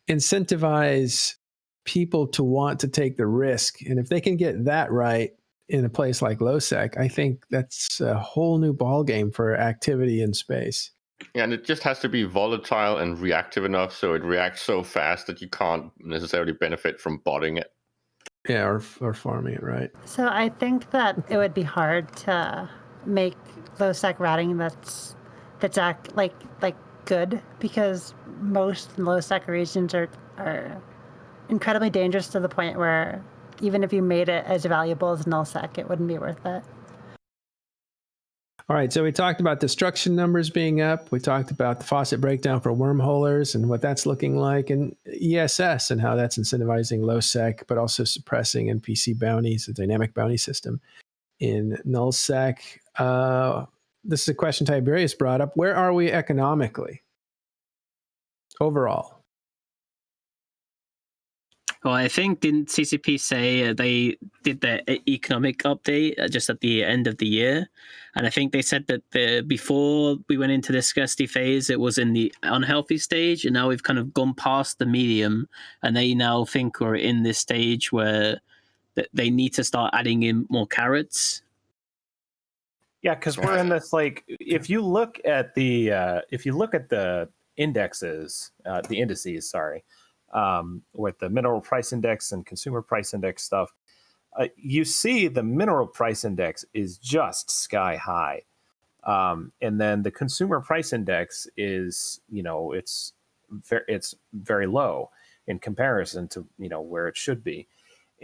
incentivize people to want to take the risk. And if they can get that right in a place like low sec, I think that's a whole new ballgame for activity in space. Yeah, and it just has to be volatile and reactive enough so it reacts so fast that you can't necessarily benefit from botting it. Yeah, or farming it, right? So I think that it would be hard to make low sec ratting that's like good, because most low sec regions are incredibly dangerous to the point where even if you made it as valuable as null sec, it wouldn't be worth it. All right, so we talked about destruction numbers being up. We talked about the faucet breakdown for wormholers and what that's looking like, and ESS and how that's incentivizing low sec, but also suppressing NPC bounties, a dynamic bounty system in null sec. This is a question Tiberius brought up. Where are we economically overall? Well, I think didn't CCP say they did their economic update just at the end of the year, and I think they said that before we went into the scarcity phase, it was in the unhealthy stage, and now we've kind of gone past the medium, and they now think we're in this stage where they need to start adding in more carrots. Yeah, because we're in this, like, if you look at the indices, with the mineral price index and consumer price index stuff, you see the mineral price index is just sky high. And then the consumer price index is, it's very low in comparison to, where it should be.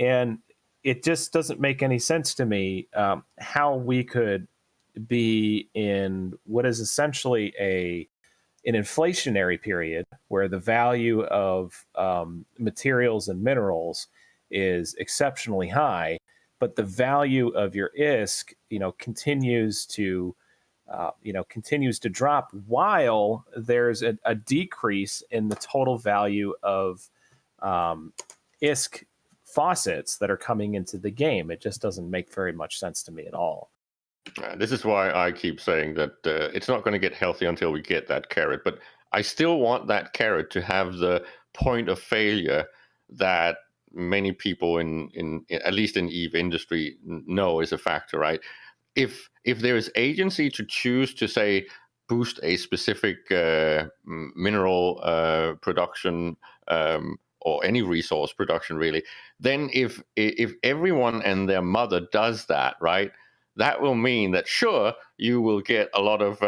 And it just doesn't make any sense to me how we could be in what is essentially an inflationary period where the value of materials and minerals is exceptionally high, but the value of your ISK, continues to drop while there's a decrease in the total value of ISK faucets that are coming into the game. It just doesn't make very much sense to me at all. This is why I keep saying that it's not going to get healthy until we get that carrot. But I still want that carrot to have the point of failure that many people in at least in EVE industry know is a factor, right? If there is agency to choose to say boost a specific mineral production or any resource production really, then if everyone and their mother does that, right, that will mean that sure you will get a lot of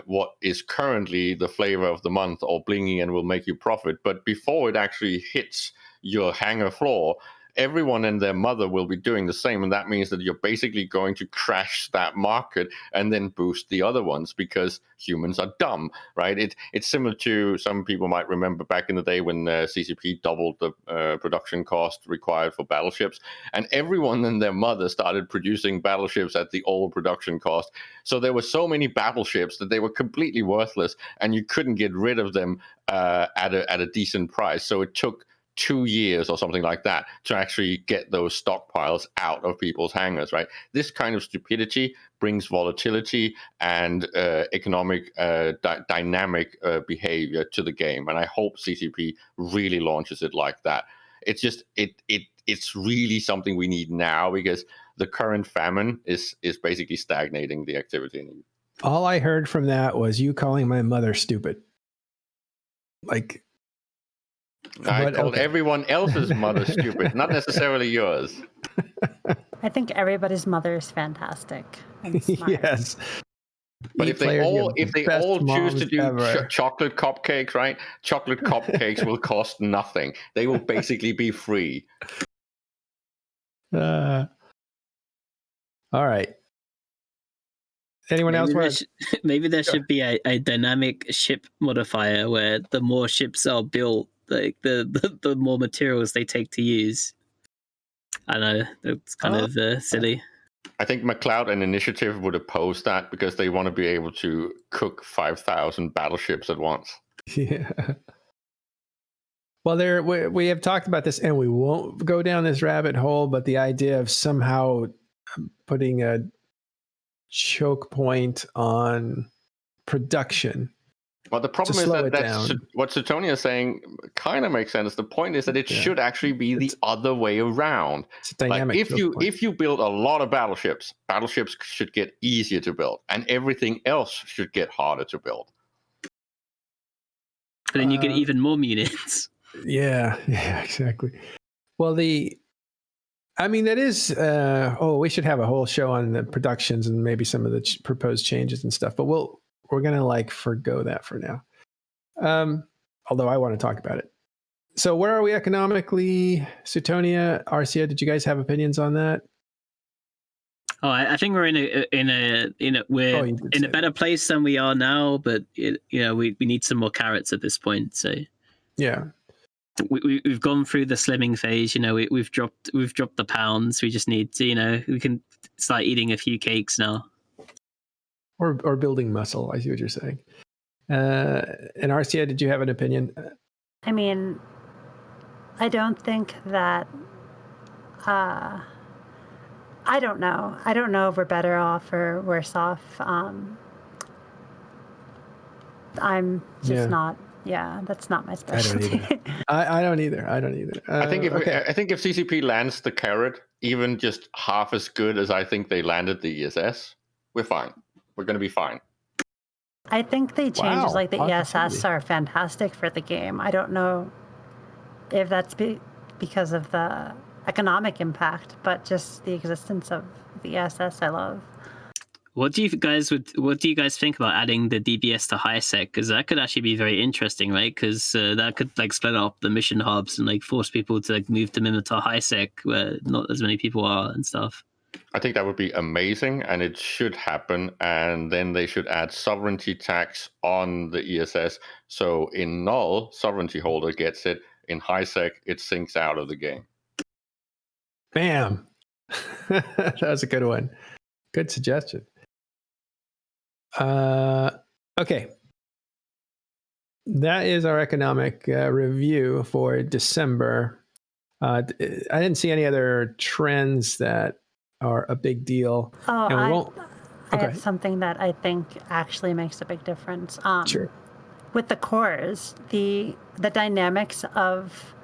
what is currently the flavor of the month or blinging and will make you profit, but before it actually hits your hangar floor, everyone and their mother will be doing the same, and that means that you're basically going to crash that market and then boost the other ones because humans are dumb, right? It's similar to, some people might remember back in the day when CCP doubled the production cost required for battleships, and everyone and their mother started producing battleships at the old production cost. So there were so many battleships that they were completely worthless, and you couldn't get rid of them at a decent price. So it took 2 years or something like that to actually get those stockpiles out of people's hangars, right? This kind of stupidity brings volatility and economic dynamic behavior to the game, and I hope CCP really launches it like that. It's just it's really something we need now, because the current famine is basically stagnating the activity. All I heard from that was you calling my mother stupid. Like, I called everyone else's mother stupid, not necessarily yours. I think everybody's mother is fantastic and smart. Yes. But if they all choose to do chocolate cupcakes, right? Chocolate cupcakes will cost nothing. They will basically be free. All right. Anyone else? Maybe there should be a dynamic ship modifier where the more ships are built, like the more materials they take to use. I know it's kind of silly. I think McLeod and Initiative would oppose that because they want to be able to cook 5,000 battleships at once. Yeah. Well, we have talked about this, and we won't go down this rabbit hole, but the idea of somehow putting a choke point on production. Well, the problem is that what Suetonia is saying kind of makes sense. The point is that it should actually be the other way around. It's a dynamic. Like if you build a lot of battleships should get easier to build, and everything else should get harder to build. But then you get even more units. Yeah, exactly. Well, that is. We should have a whole show on the productions and maybe some of the proposed changes and stuff. But we're gonna forgo that for now. Although I want to talk about it. So where are we economically? Suetonia, Arcia, did you guys have opinions on that? Oh, I think we're in a better place than we are now, but we need some more carrots at this point. So yeah. We've gone through the slimming phase. We've dropped the pounds. We just need to we can start eating a few cakes now, or building muscle. I see what you're saying. And Arcia, did you have an opinion? I mean, I don't think that. I don't know. I don't know if we're better off or worse off. I'm just not. Yeah, that's not my specialty. I don't either. I think if CCP lands the carrot even just half as good as I think they landed the ESS, we're fine. We're going to be fine. I think the changes like the ESS are fantastic for the game. I don't know if that's because of the economic impact, but just the existence of the ESS I love. What do you guys think about adding the DBS to high sec? Because that could actually be very interesting, right? Because that could split up the mission hubs and force people to move to Mimitar high sec where not as many people are and stuff. I think that would be amazing, and it should happen. And then they should add sovereignty tax on the ESS. So in null, sovereignty holder gets it. In high sec, it sinks out of the game. Bam. That was a good one. Good suggestion. Okay. That is our economic review for December. I didn't see any other trends that are a big deal. Oh, And we I won't. Okay. have something that I think actually makes a big difference. Sure. With the cores, the dynamics of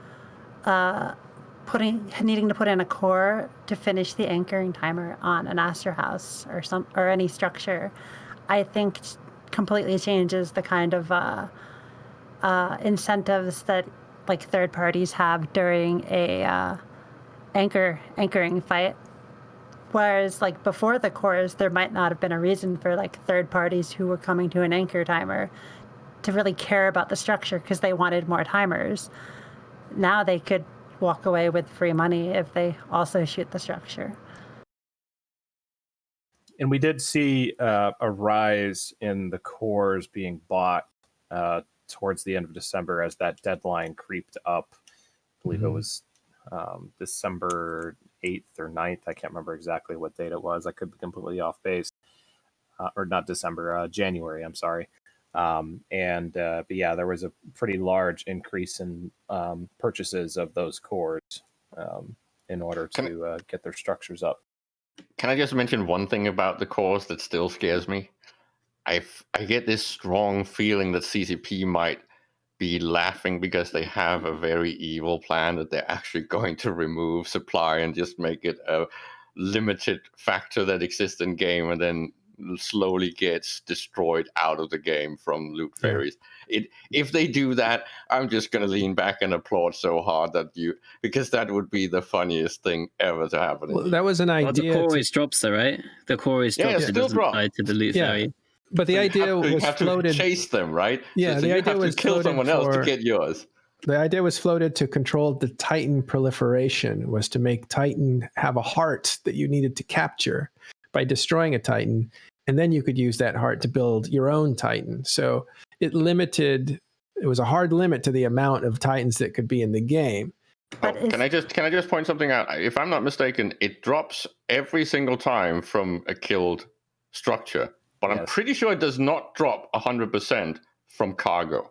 needing to put in a core to finish the anchoring timer on an Aster house or any structure, I think completely changes the kind of incentives that like third parties have during a anchoring fight. Whereas like before the cores, there might not have been a reason for like third parties who were coming to an anchor timer to really care about the structure because they wanted more timers. Now they could walk away with free money if they also shoot the structure. And we did see a rise in the cores being bought towards the end of December as that deadline creeped up. I believe it was December 8th or 9th. I can't remember exactly what date it was. I could be completely off base. Or not December, January, I'm sorry. But yeah, there was a pretty large increase in purchases of those cores in order to get their structures up. Can I just mention one thing about the cores that still scares me? I get this strong feeling that CCP might be laughing because they have a very evil plan that they're actually going to remove supply and just make it a limited factor that exists in game and then slowly gets destroyed out of the game from loot fairies. If they do that, I'm just going to lean back and applaud so hard because that would be the funniest thing ever to happen. Well, that was an idea. The core always drops though, right? The core always drops. It it still doesn't drops. tie to the loot fairy. But the idea was floated. To chase them, right? Yeah, so the you idea have was to kill someone else to for- get yours. The idea was floated to control the Titan proliferation, was to make Titan have a heart that you needed to capture by destroying a Titan. And then you could use that heart to build your own Titan. So it was a hard limit to the amount of Titans that could be in the game. Can I just point something out? If I'm not mistaken, it drops every single time from a killed structure, but I'm pretty sure it does not drop 100% from cargo.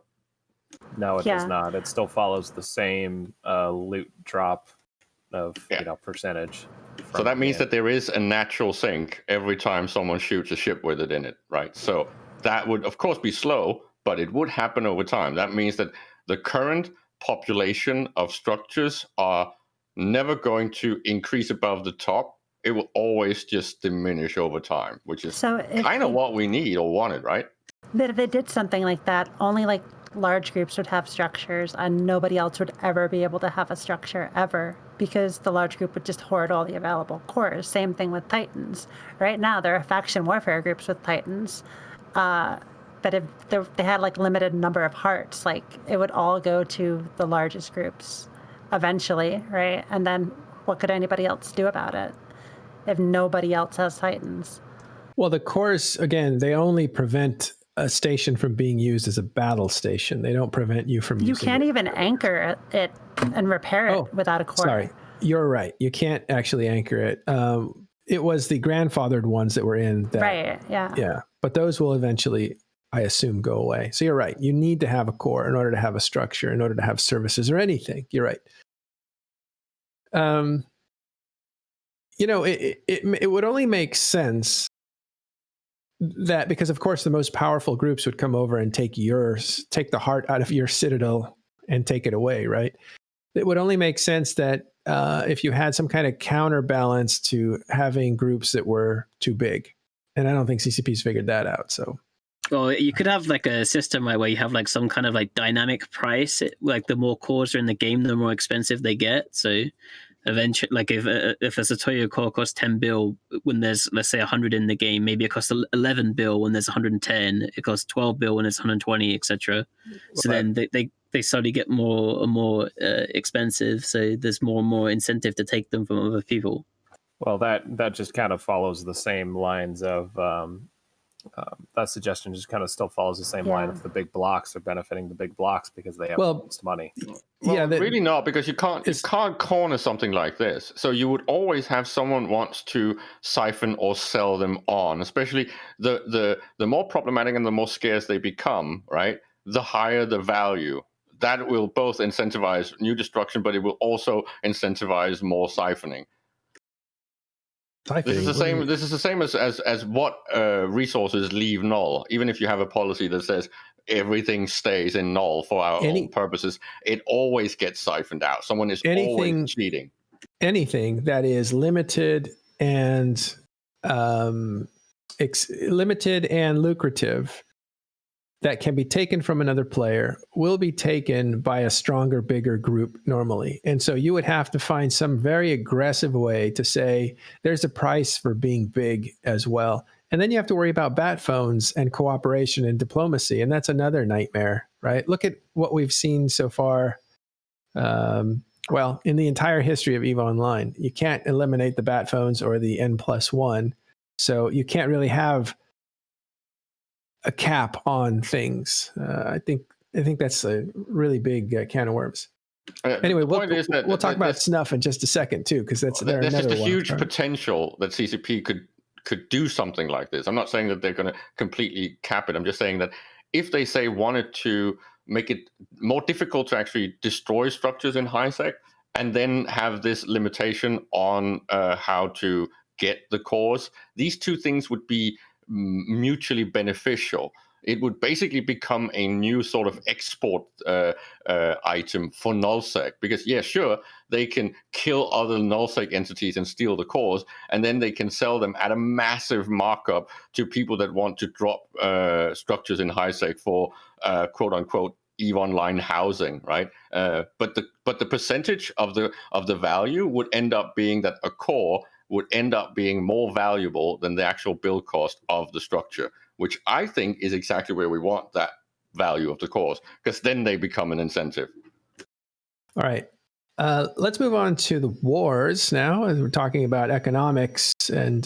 No, it does not. It still follows the same loot drop of percentage. So that means that there is a natural sink every time someone shoots a ship with it in it, right? So that would, of course, be slow, but it would happen over time. That means that the current population of structures are never going to increase above the top. It will always just diminish over time, which is kind of what we need or wanted, right? But if they did something like that, only like large groups would have structures and nobody else would ever be able to have a structure ever because the large group would just hoard all the available cores. Same thing with Titans. Right now, there are faction warfare groups with Titans. But if they had like limited number of hearts, like it would all go to the largest groups eventually, right? And then what could anybody else do about it if nobody else has Titans? Well, the cores, again, they only prevent a station from being used as a battle station. They don't prevent you from using it. You can't even anchor it and repair it without a core. Sorry, you're right. You can't actually anchor it. It was the grandfathered ones that were in that. Right, yeah. Yeah, but those will eventually, I assume, go away. So you're right. You need to have a core in order to have a structure, in order to have services or anything. You're right. It would only make sense that because, of course, the most powerful groups would come over and take the heart out of your citadel and take it away, right? It would only make sense that if you had some kind of counterbalance to having groups that were too big. And I don't think CCP's figured that out, so... Well, you could have like a system where you have like some kind of like dynamic price. Like the more cores are in the game, the more expensive they get. So eventually, like if a Satoyo core costs 10 bill when there's, let's say, 100 in the game, maybe it costs 11 bill when there's 110. It costs 12 bill when it's 120, etc. So then they slowly get more and more expensive. So there's more and more incentive to take them from other people. Well, that just kind of follows the same lines of that suggestion. Just kind of still follows the same line of the big blocks are benefiting the big blocks because they have the most money. Well, really not, because you can't corner something like this. So you would always have someone wants to siphon or sell them on, especially the more problematic and the more scarce they become, right? The higher the value. That will both incentivize new destruction, but it will also incentivize more siphoning. This is the same. This is the same as what resources leave null. Even if you have a policy that says everything stays in null for our own purposes, it always gets siphoned out. Someone is always cheating. Anything that is limited and limited and lucrative that can be taken from another player will be taken by a stronger, bigger group normally. And so you would have to find some very aggressive way to say there's a price for being big as well. And then you have to worry about bat phones and cooperation and diplomacy. And that's another nightmare, right? Look at what we've seen so far. Well, in the entire history of EVE Online, you can't eliminate the bat phones or the N+1. So you can't really have a cap on things. I think that's a really big can of worms. Anyway, we'll talk about snuff in just a second too, because there's just a huge potential that CCP could do something like this. I'm not saying that they're going to completely cap it. I'm just saying that if they wanted to make it more difficult to actually destroy structures in HiSec, and then have this limitation on how to get the cores, these two things would be mutually beneficial. It would basically become a new sort of export item for nullsec, because sure, they can kill other nullsec entities and steal the cores, and then they can sell them at a massive markup to people that want to drop structures in HiSec for quote unquote EVE Online housing, right? But the percentage of the value would end up being that a core would end up being more valuable than the actual build cost of the structure, which I think is exactly where we want that value of the cores, because then they become an incentive. All right. Let's move on to the wars now, as we're talking about economics and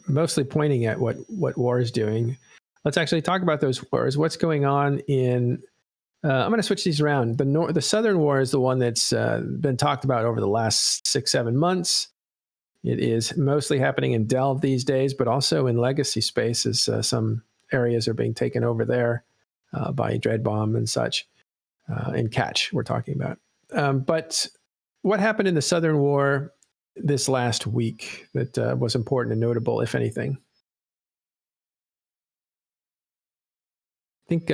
mostly pointing at what war is doing. Let's actually talk about those wars. What's going on in... I'm going to switch these around. The Southern War is the one that's been talked about over the last 6-7 months. It is mostly happening in Delve these days, but also in legacy spaces. Some areas are being taken over there by Dreadbomb and such. In Catch, we're talking about. But what happened in the Southern War this last week that was important and notable, if anything? I think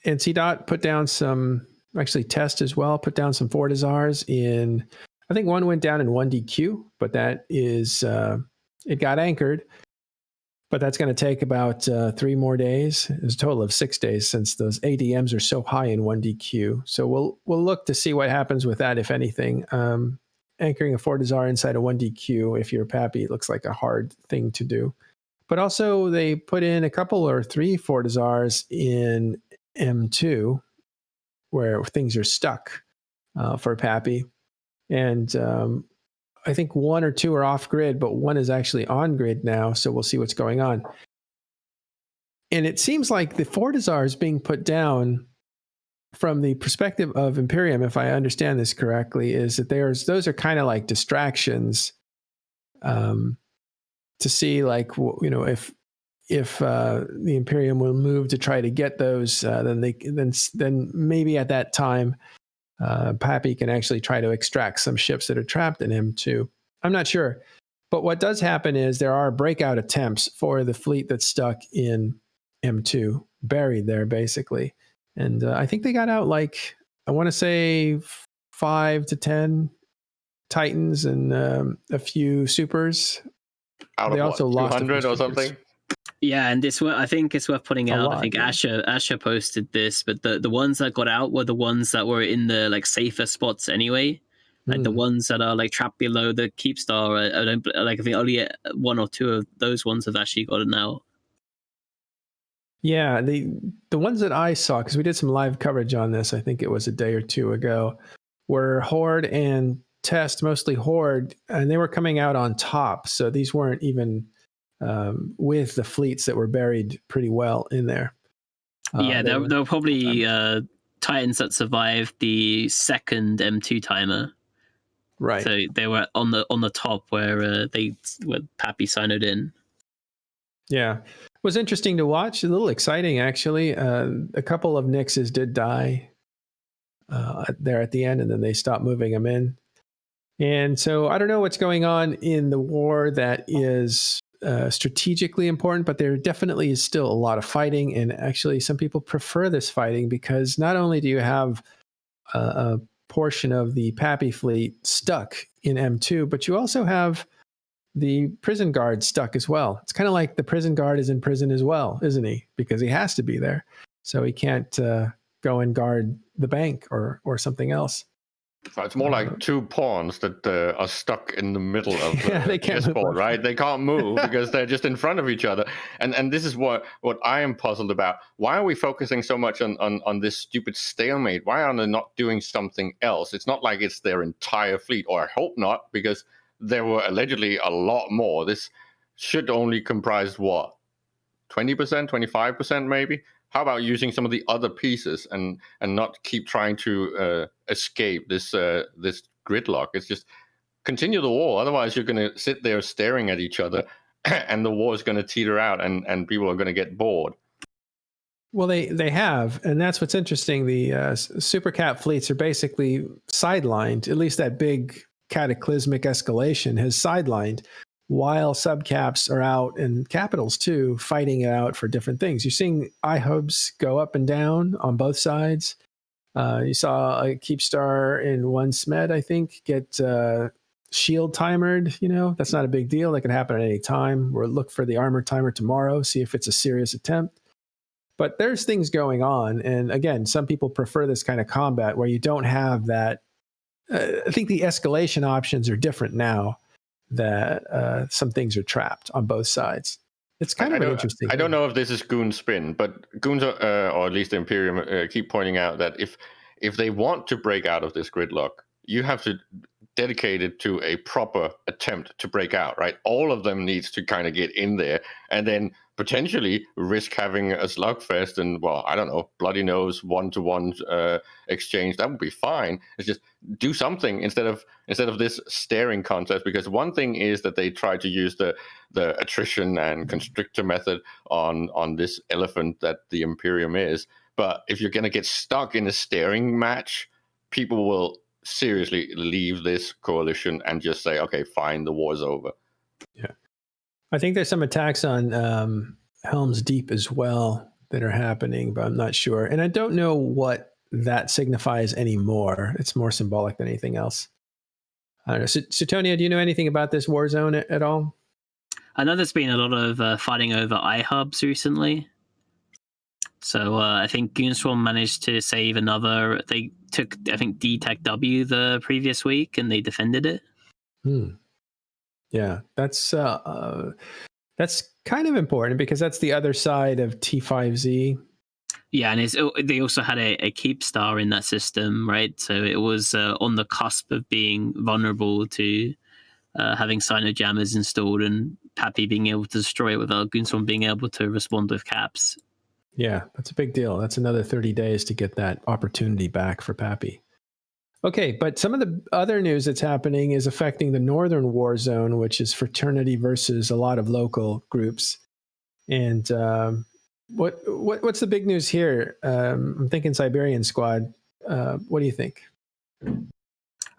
NC put down some, actually Test as well, put down some Fortizars in... I think one went down in 1DQ, but that is, it got anchored, but that's going to take about 3 more days. It's a total of 6 days since those ADMs are so high in 1DQ. So we'll look to see what happens with that, if anything. Anchoring a Fortizar inside a 1DQ, if you're Pappy, it looks like a hard thing to do. But also they put in a couple or 3 Fortizars in M2, where things are stuck for Pappy. And I think 1 or 2 are off grid, but 1 is actually on grid now. So we'll see what's going on. And it seems like the Fortizar is being put down from the perspective of Imperium, if I understand this correctly, is that those are kind of like distractions to see, like, if the Imperium will move to try to get those, then maybe at that time, Pappy can actually try to extract some ships that are trapped in M2. I'm not sure. But what does happen is there are breakout attempts for the fleet that's stuck in M2, buried there, basically. And I think they got out, like, I want to say 5 to 10 Titans and a few Supers. Out of 200 or something? Yeah, and I think it's worth putting out. I think Asher posted this, but the ones that got out were the ones that were in the like safer spots anyway. Like the ones that are like trapped below the Keepstar. I think only 1 or 2 of those ones have actually gotten out. Yeah, the ones that I saw, because we did some live coverage on this, I think it was a day or 2 ago, were Horde and test, mostly Horde, and they were coming out on top. So these weren't even with the fleets that were buried pretty well in there. There were probably Titans that survived the second M2 timer. Right. So they were on the top where Pappy signed in. Yeah. It was interesting to watch. A little exciting, actually. A couple of Nixes did die there at the end, and then they stopped moving them in. And so I don't know what's going on in the war that is strategically important, but there definitely is still a lot of fighting. And actually, some people prefer this fighting because not only do you have a portion of the Pappy fleet stuck in M2, but you also have the prison guard stuck as well. It's kind of like the prison guard is in prison as well, isn't he? Because he has to be there. So he can't go and guard the bank or something else. So it's more like two pawns that are stuck in the middle of they the can't chessboard, right? They can't move because they're just in front of each other. And this is what I am puzzled about. Why are we focusing so much on this stupid stalemate? Why are they not doing something else? It's not like it's their entire fleet, or I hope not, because there were allegedly a lot more. This should only comprise what? 20%, 25% maybe? How about using some of the other pieces and not keep trying to escape this gridlock? It's just continue the war. Otherwise, you're going to sit there staring at each other, and the war is going to teeter out, and people are going to get bored. Well, they have, and that's what's interesting. The super cap fleets are basically sidelined. At least that big cataclysmic escalation has sidelined, while subcaps are out and capitals too, fighting it out for different things. You're seeing iHubs go up and down on both sides. You saw a Keepstar in one SMED, I think, get shield timered. That's not a big deal. That can happen at any time. We'll look for the armor timer tomorrow, see if it's a serious attempt. But there's things going on. And again, some people prefer this kind of combat where you don't have that. I think the escalation options are different now that some things are trapped on both sides. It's kind of an interesting thing. I don't know if this is Goon spin, but Goons, or at least the Imperium, keep pointing out that if they want to break out of this gridlock, you have to dedicate it to a proper attempt to break out, right? All of them needs to kind of get in there and then potentially risk having a slugfest and, well, I don't know, bloody nose one-to-one exchange. That would be fine. It's just do something instead of this staring contest, because one thing is that they try to use the attrition and constrictor method on this elephant that the Imperium is. But if you're going to get stuck in a staring match, people will seriously leave this coalition and just say, okay, fine, the war's over. Yeah. I think there's some attacks on Helm's Deep as well that are happening, but I'm not sure. And I don't know what that signifies anymore. It's more symbolic than anything else. I don't know. Suetonia, do you know anything about this war zone at all? I know there's been a lot of fighting over iHubs recently. So I think Goonswarm managed to save another. They took, I think, D-Tech W the previous week, and they defended it. Yeah, that's kind of important because that's the other side of T5Z. Yeah, and they also had a Keepstar in that system, right? So it was on the cusp of being vulnerable to having Sino-jammers installed and Pappy being able to destroy it without Goonswarm being able to respond with caps. Yeah, that's a big deal. That's another 30 days to get that opportunity back for Pappy. Okay, but some of the other news that's happening is affecting the Northern War Zone, which is Fraternity versus a lot of local groups. And what's the big news here? I'm thinking Siberian Squad. What do you think?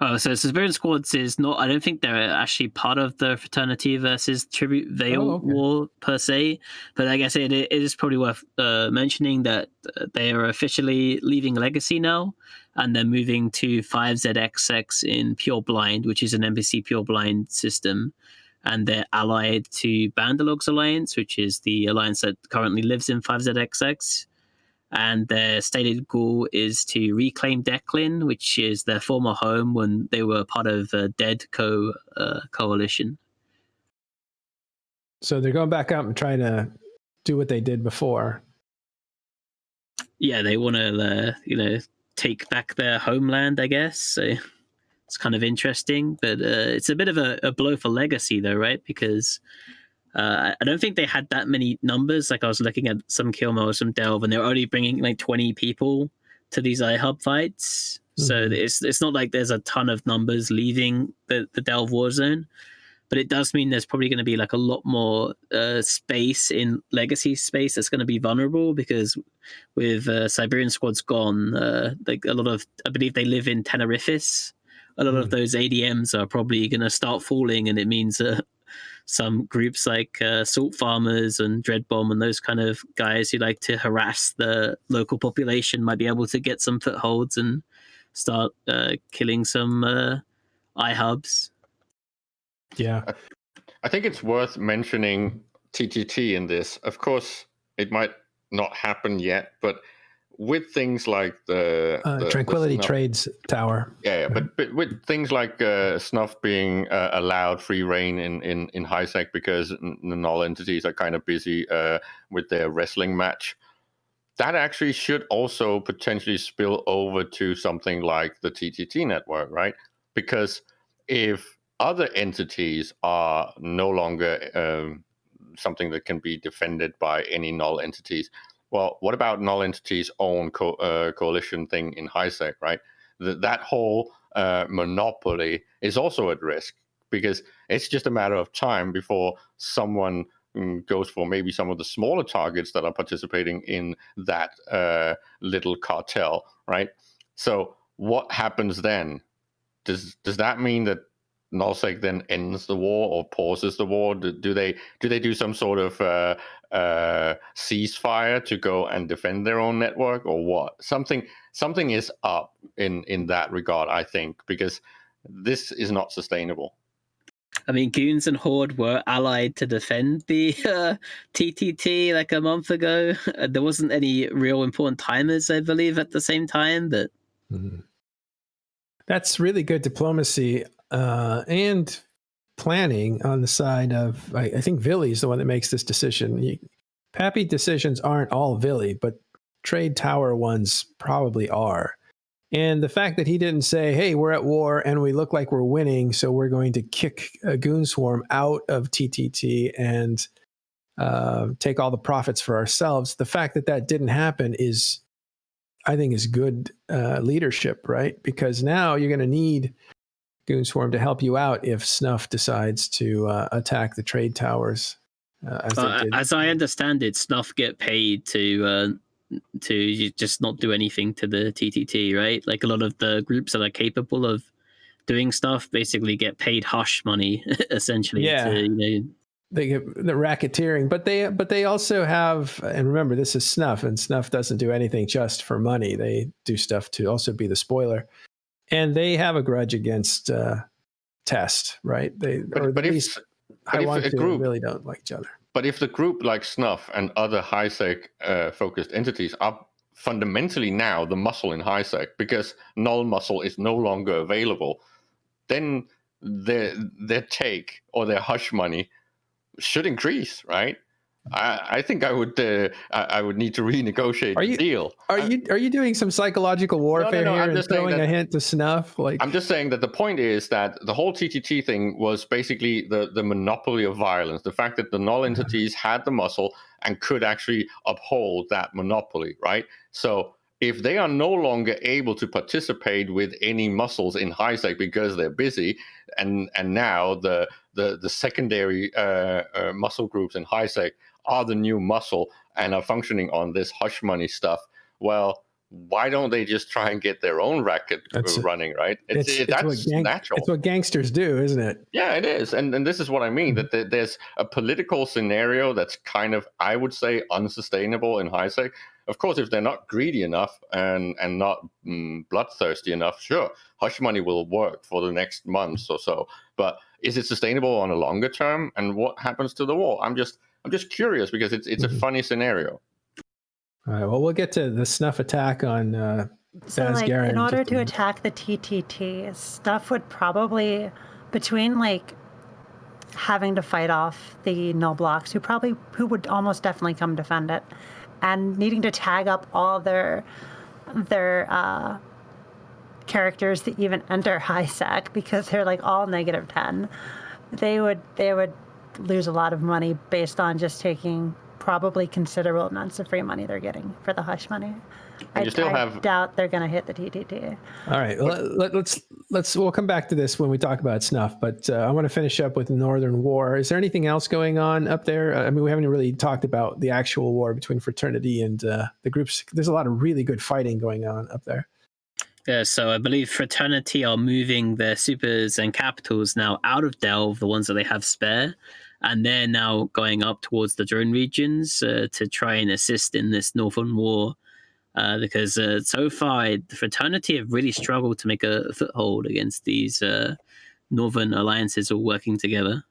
Oh, so Siberian Squads is not. I don't think they're actually part of the Fraternity versus Tribute Veil war per se, but I guess it is probably worth mentioning that they are officially leaving Legacy now, and they're moving to 5ZXX in Pure Blind, which is an NBC Pure Blind system, and they're allied to Bandalog's Alliance, which is the alliance that currently lives in 5ZXX. And their stated goal is to reclaim Declan, which is their former home when they were part of a Dead coalition. So they're going back up and trying to do what they did before. Yeah, they want to, take back their homeland, I guess. So It's kind of interesting, but it's a bit of a blow for Legacy, though, right? Because I don't think they had that many numbers. Like I was looking at some Kilmo or some Delve, and they're only bringing like 20 people to these iHub fights. So it's not like there's a ton of numbers leaving the Delve Warzone. But it does mean there's probably going to be like a lot more space in Legacy space that's going to be vulnerable, because with Siberian Squad's gone, like a lot of, I believe they live in Tenerifis. A lot of those ADMs are probably going to start falling, and it means some groups like Salt Farmers and Dreadbomb and those kind of guys who like to harass the local population might be able to get some footholds and start killing some iHubs. Yeah. I think it's worth mentioning TTT in this. Of course, it might not happen yet, but with things like the Tranquility Snuff, Trades Tower. yeah, but with things like Snuff being allowed free reign in HiSec because the null entities are kind of busy with their wrestling match, that actually should also potentially spill over to something like the TTT network, right? Because if other entities are no longer something that can be defended by any null entities, well, what about null entities' own coalition thing in HiSec, right? That whole monopoly is also at risk, because it's just a matter of time before someone goes for maybe some of the smaller targets that are participating in that little cartel, right? So what happens then? Does that mean that nullsec then ends the war or pauses the war? Do they do some sort of ceasefire to go and defend their own network, or what? Something is up in that regard, I think, because this is not sustainable. I mean, Goons and Horde were allied to defend the TTT like a month ago. There wasn't any real important timers, I believe, at the same time, but that's really good diplomacy and planning on the side of, I think Villy's the one that makes this decision. Pappy decisions aren't all Villy, but trade tower ones probably are. And the fact that he didn't say, hey, we're at war and we look like we're winning, so we're going to kick a goon swarm out of TTT and take all the profits for ourselves. The fact that that didn't happen is, I think, is good leadership, right? Because now you're going to need Goon Swarm to help you out if Snuff decides to attack the trade towers, as they did. As I understand it, Snuff get paid to just not do anything to the TTT, right? Like a lot of the groups that are capable of doing stuff basically get paid hush money, essentially. Yeah. To, they get the racketeering, but they also have, and remember, this is Snuff, and Snuff doesn't do anything just for money. They do stuff to also be the spoiler, and they have a grudge against Test, right? But if a group really don't like each other. But if the group like Snuff and other HiSec focused entities are fundamentally now the muscle in HiSec, because null muscle is no longer available, then their take or their hush money should increase, right? I think I would need to renegotiate the deal. Are you doing some psychological warfare here and throwing a hint to Snuff? Like, I'm just saying that the point is that the whole TTT thing was basically the monopoly of violence. The fact that the null entities had the muscle and could actually uphold that monopoly, right? So if they are no longer able to participate with any muscles in HiSec because they're busy, and now the secondary muscle groups in HiSec are the new muscle and are functioning on this hush money stuff, well, why don't they just try and get their own racket running, right? That's natural. It's what gangsters do, isn't it? Yeah, it is. And this is what I mean, that there's a political scenario that's kind of, I would say, unsustainable in HiSec. Of course, if they're not greedy enough and not bloodthirsty enough, sure, hush money will work for the next month or so. But is it sustainable on a longer term? And what happens to the war? I'm just curious, because it's a funny scenario. All right. Well, we'll get to the Snuff attack on so, like, in order to attack the TTT, Snuff would probably, between like having to fight off the null blocks, who would almost definitely come defend it, and needing to tag up all their characters to even enter high sec because they're like all -10. They would lose a lot of money based on just taking probably considerable amounts of free money they're getting for the hush money. I doubt they're going to hit the TTT. All right, we'll come back to this when we talk about snuff, but I want to finish up with Northern War. Is there anything else going on up there? I mean, we haven't really talked about the actual war between Fraternity and the groups. There's a lot of really good fighting going on up there. Yeah, so I believe Fraternity are moving their supers and capitals now out of Delve, the ones that they have spare, and they're now going up towards the drone regions to try and assist in this Northern War. Because so far, the Fraternity have really struggled to make a foothold against these Northern alliances all working together.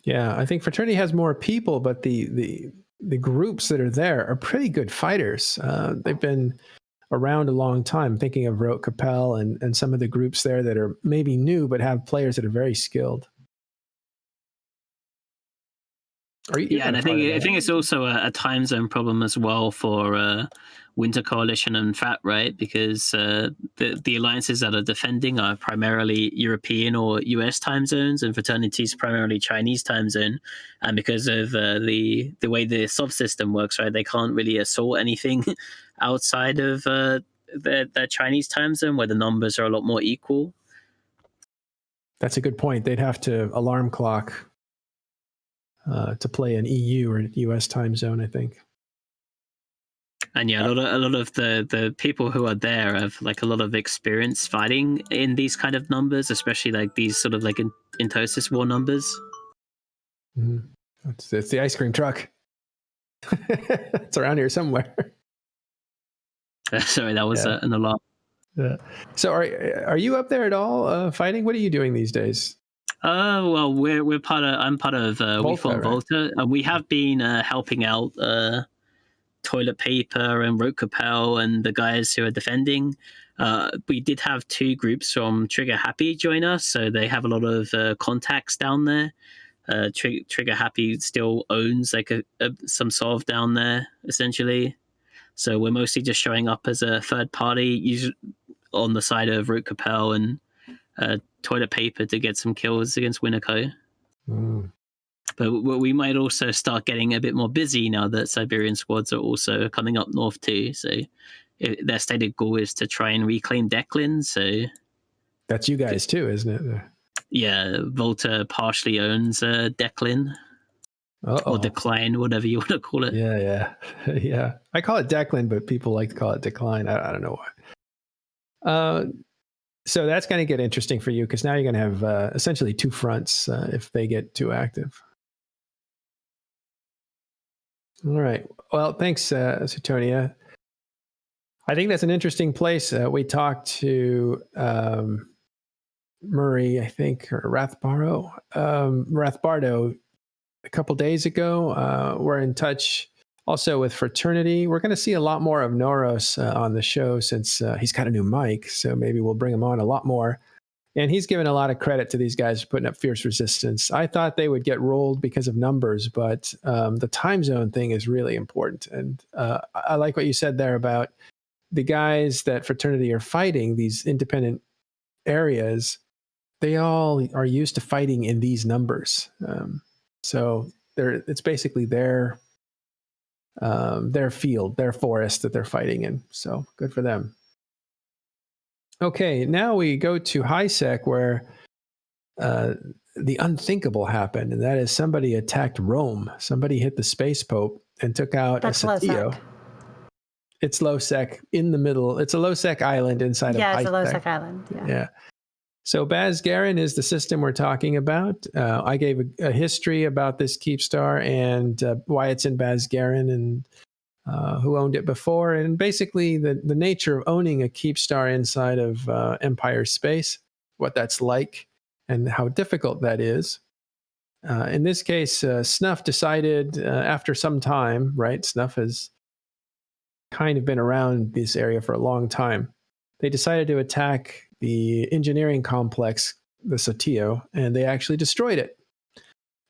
Yeah, I think Fraternity has more people, but the groups that are there are pretty good fighters. They've been around a long time. Thinking of Rote Capel and some of the groups there that are maybe new, but have players that are very skilled. And I think it's also a time zone problem as well for Winter Coalition and FAT, right? Because the alliances that are defending are primarily European or US time zones, and Fraternity is primarily Chinese time zone. And because of the way the subsystem works, right, they can't really assault anything outside of their Chinese time zone, where the numbers are a lot more equal. That's a good point. They'd have to alarm clock to play an EU or US time zone, I think. And yeah, a lot of the people who are there have like a lot of experience fighting in these kind of numbers, especially like these sort of like Intosis war numbers. Mm-hmm. It's the ice cream truck. It's around here somewhere. Sorry, that was an alarm. Yeah. So are you up there at all fighting? What are you doing these days? Well, I'm part of We Fought Volta, and we have been helping out Toilet Paper and Rote Capel and the guys who are defending. We did have 2 groups from Trigger Happy join us, so they have a lot of contacts down there. Trigger Happy still owns like some solve down there, essentially. So we're mostly just showing up as a third party, usually on the side of Rote Capel and Toilet Paper to get some kills against Winneco. But we might also start getting a bit more busy now that Siberian squads are also coming up north too. So their stated goal is to try and reclaim Declan. So that's you guys too, isn't it? Yeah, Volta partially owns Declan. Or Decline, whatever you want to call it. Yeah. I call it Declan, but people like to call it Decline. I don't know why. So that's going to get interesting for you because now you're going to have essentially 2 fronts if they get too active. All right. Well, thanks, Suetonia. I think that's an interesting place. We talked to Murray, I think, or Rathbardo a couple days ago. We're in touch also with Fraternity. We're going to see a lot more of Noros on the show since he's got a new mic, so maybe we'll bring him on a lot more. And he's given a lot of credit to these guys for putting up fierce resistance. I thought they would get rolled because of numbers, but the time zone thing is really important. And I like what you said there about the guys that Fraternity are fighting, these independent areas. They all are used to fighting in these numbers. So it's basically their field, their forest that they're fighting in. So good for them. Okay, now we go to HiSec where the unthinkable happened, and that is somebody attacked Rome. Somebody hit the Space Pope and took out a Satio. It's low sec in the middle. It's a low sec island inside of HiSec. Yeah, it's a low sec island. Yeah. So Baz Garin is the system we're talking about. I gave a history about this Keepstar and why it's in Baz Garin and who owned it before, and basically the nature of owning a Keepstar inside of Empire space, what that's like, and how difficult that is. In this case, Snuff decided after some time, right? Snuff has kind of been around this area for a long time. They decided to attack the engineering complex, the Satio, and they actually destroyed it.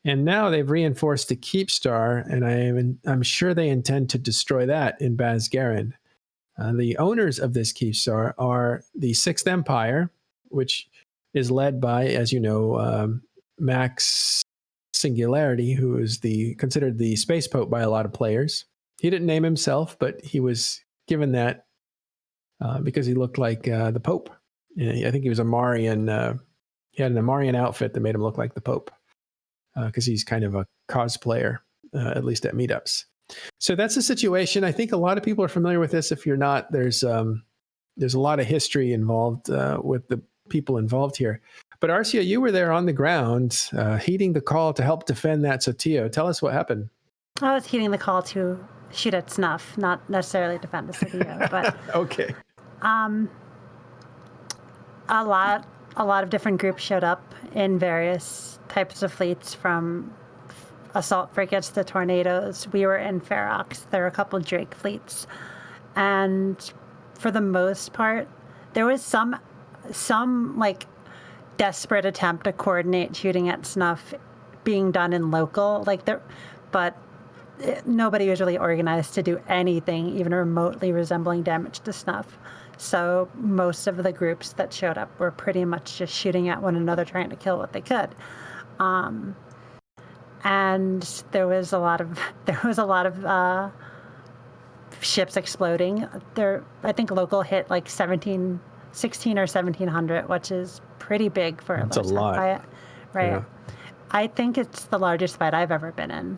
And now they've reinforced the Keepstar, and I'm sure they intend to destroy that in Baz Garin. The owners of this Keepstar are the Sixth Empire, which is led by, as you know, Max Singularity, who is considered the space pope by a lot of players. He didn't name himself, but he was given that because he looked like the Pope. I think he was a Marian. He had an Amarian outfit that made him look like the Pope because he's kind of a cosplayer, at least at meetups. So that's the situation. I think a lot of people are familiar with this. If you're not, there's a lot of history involved with the people involved here. But Arcia, you were there on the ground, heeding the call to help defend that Sotillo. Tell us what happened. I was heeding the call to shoot at snuff, not necessarily defend the Sotillo, but okay. A lot of different groups showed up in various types of fleets, from assault frigates to tornadoes. We were in Ferox. There were a couple of Drake fleets, and for the most part, there was some like desperate attempt to coordinate shooting at snuff being done in local, nobody was really organized to do anything even remotely resembling damage to snuff. So most of the groups that showed up were pretty much just shooting at one another, trying to kill what they could. And there was a lot of ships exploding. I think local hit like 16 or 1,700, which is pretty big for a lot. Fight, right? Yeah. I think it's the largest fight I've ever been in.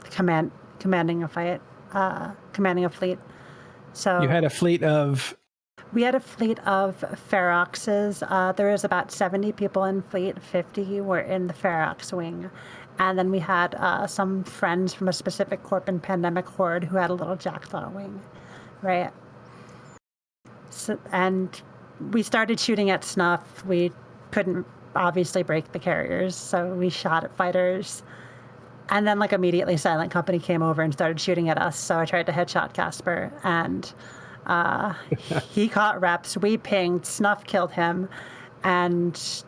Commanding a fight, commanding a fleet. So you had a fleet of. We had a fleet of Feroxes. There was about 70 people in fleet. 50 were in the Ferox wing. And then we had some friends from a specific corp in Pandemic Horde who had a little Jackdaw wing, right? So, and we started shooting at snuff. We couldn't obviously break the carriers, so we shot at fighters. And then immediately Silent Company came over and started shooting at us. So I tried to headshot Casper, and he caught reps. We pinged. Snuff killed him, and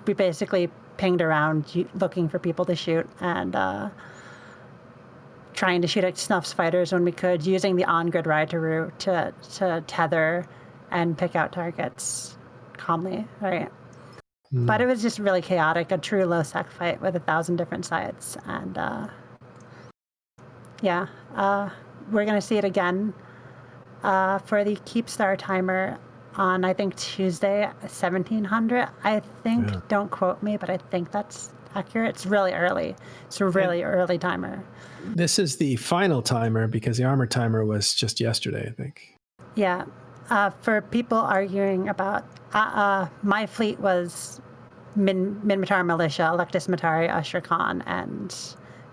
we basically pinged around looking for people to shoot and trying to shoot at Snuff's fighters when we could, using the on-grid ride-to to tether and pick out targets calmly, right? But it was just really chaotic, a true low-sec fight with 1,000 different sides. And we're going to see it again for the Keepstar timer on, I think, Tuesday, 1700. I think, don't quote me, but I think that's accurate. It's really early. It's a really early timer. This is the final timer because the armor timer was just yesterday, I think. Yeah. For people arguing about, my fleet was Minmatar Militia, Electus Matari, Usher Khan, and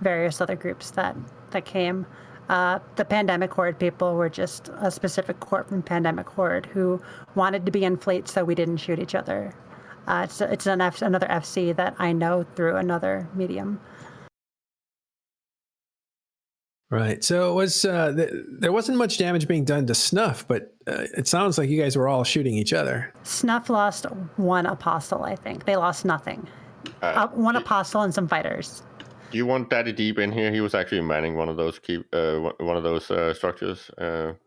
various other groups that came. The Pandemic Horde people were just a specific corp from Pandemic Horde who wanted to be in fleet so we didn't shoot each other. It's another FC that I know through another medium. Right. So it was there wasn't much damage being done to Snuff, but it sounds like you guys were all shooting each other. Snuff lost one apostle, I think. They lost nothing. One apostle and some fighters. Do you want Daddy Deep in here? He was actually manning one of those structures,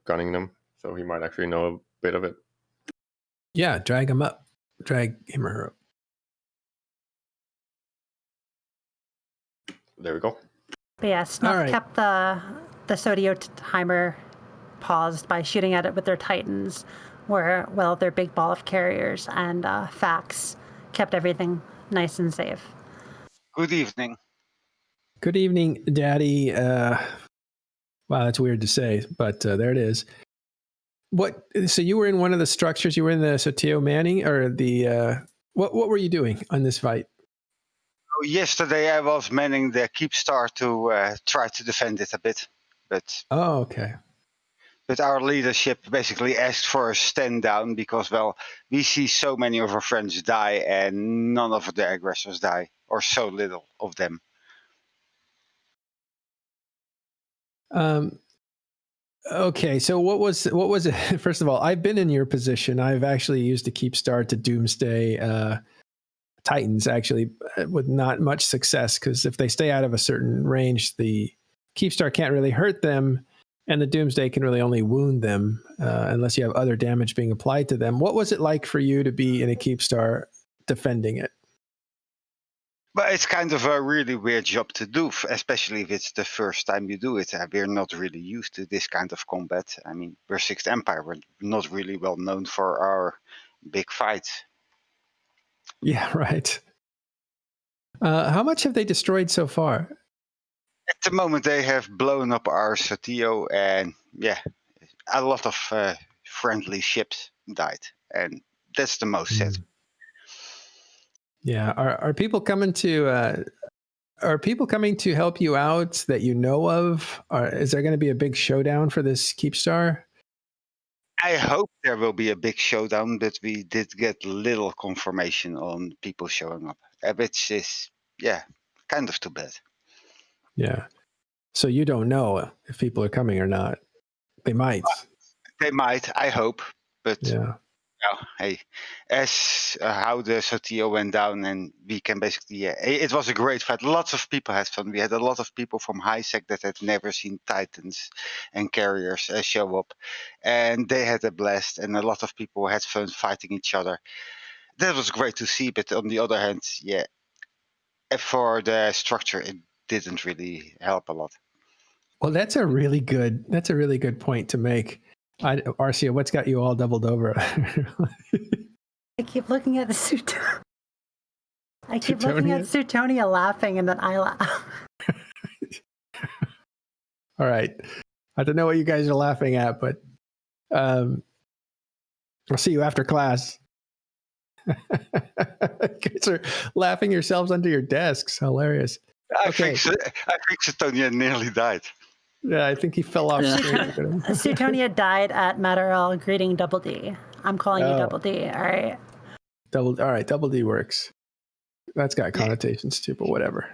gunning them, so he might actually know a bit of it. Yeah, drag him up. Drag him or her up. There we go. But yeah, Snuff kept the Sodio timer paused by shooting at it with their Titans, where, their big ball of carriers, and Fax kept everything nice and safe. Good evening. Good evening, Daddy. Wow, that's weird to say, but there it is. So you were in one of the structures? You were in the Sotillo Manning, or the... What were you doing on this fight? Yesterday I was manning the Keepstar to try to defend it a bit, but okay. But our leadership basically asked for a stand down because, we see so many of our friends die and none of the aggressors die, or so little of them. Okay, so what was it? First of all, I've been in your position. I've actually used a Keepstar to doomsday Titans, actually, with not much success, because if they stay out of a certain range, the Keepstar can't really hurt them. And the Doomsday can really only wound them unless you have other damage being applied to them. What was it like for you to be in a Keepstar defending it? But it's kind of a really weird job to do, especially if it's the first time you do it. We're not really used to this kind of combat. I mean, we're Sixth Empire. We're not really well known for our big fights. Yeah, right. How much have they destroyed so far? At the moment, they have blown up our Satio, and yeah, a lot of friendly ships died, and that's the most sad. Yeah, are people coming to help you out that you know of? Or is there going to be a big showdown for this Keepstar? I hope there will be a big showdown, but we did get little confirmation on people showing up, which is, yeah, kind of too bad. Yeah. So you don't know if people are coming or not. They might. They might, I hope, but Yeah. Hey, as how the Sotio went down, and we can basically, it was a great fight. Lots of people had fun. We had a lot of people from HiSec that had never seen Titans and carriers show up, and they had a blast. And a lot of people had fun fighting each other. That was great to see. But on the other hand, yeah, for the structure, it didn't really help a lot. Well, that's a really good point to make. Arcia, what's got you all doubled over? I keep looking at the Sutonia. I keep looking at Sutonia laughing, and then I laugh. All right. I don't know what you guys are laughing at, but I'll see you after class. You guys are laughing yourselves under your desks. Hilarious. I think Sutonia nearly died. Yeah, I think he fell off screen. Sutonia died at Matterall greeting Double D. I'm calling you Double D, all right? All right, Double D works. That's got connotations too, but whatever.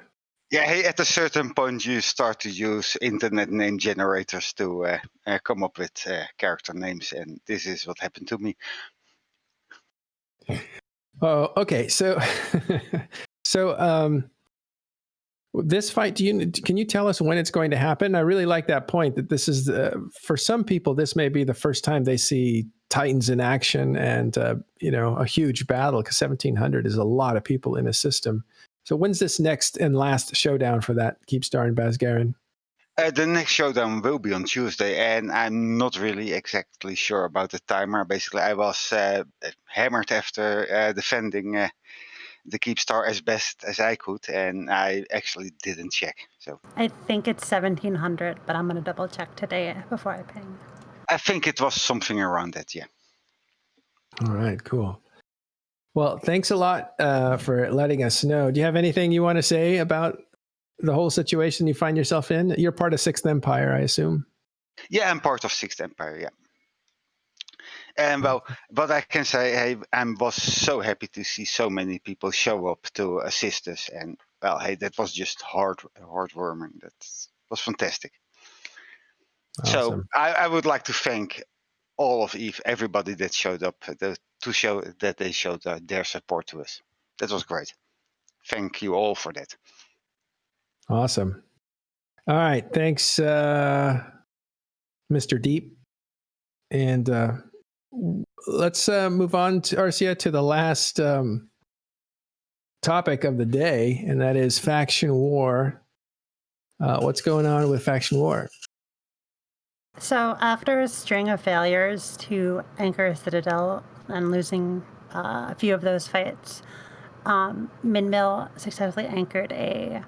Yeah, hey, at a certain point, you start to use internet name generators to come up with character names, and this is what happened to me. Oh, okay. So, this fight, can you tell us when it's going to happen? I really like that point that this is, for some people, this may be the first time they see Titans in action and, a huge battle, because 1,700 is a lot of people in a system. So when's this next and last showdown for that Keepstar and Basgarin? The next showdown will be on Tuesday, and I'm not really exactly sure about the timer. Basically, I was hammered after defending the Keepstar as best as I could, and I actually didn't check. So I think it's 1,700, but I'm going to double check today before I ping. I think it was something around that, yeah. All right, cool. Well, thanks a lot for letting us know. Do you have anything you want to say about the whole situation you find yourself in? You're part of Sixth Empire, I assume. Yeah, I'm part of Sixth Empire, yeah. And well, what I can say, hey, I was so happy to see so many people show up to assist us. And well, hey, that was just heartwarming. That was fantastic. Awesome. So I would like to thank all of everybody that showed up to show that they showed their support to us. That was great. Thank you all for that. Awesome. All right. Thanks, Mr. Deep. And let's move on to Arcia to the last topic of the day, and that is faction war. What's going on with faction war? So after a string of failures to anchor Citadel and losing a few of those fights, Minmil successfully anchored a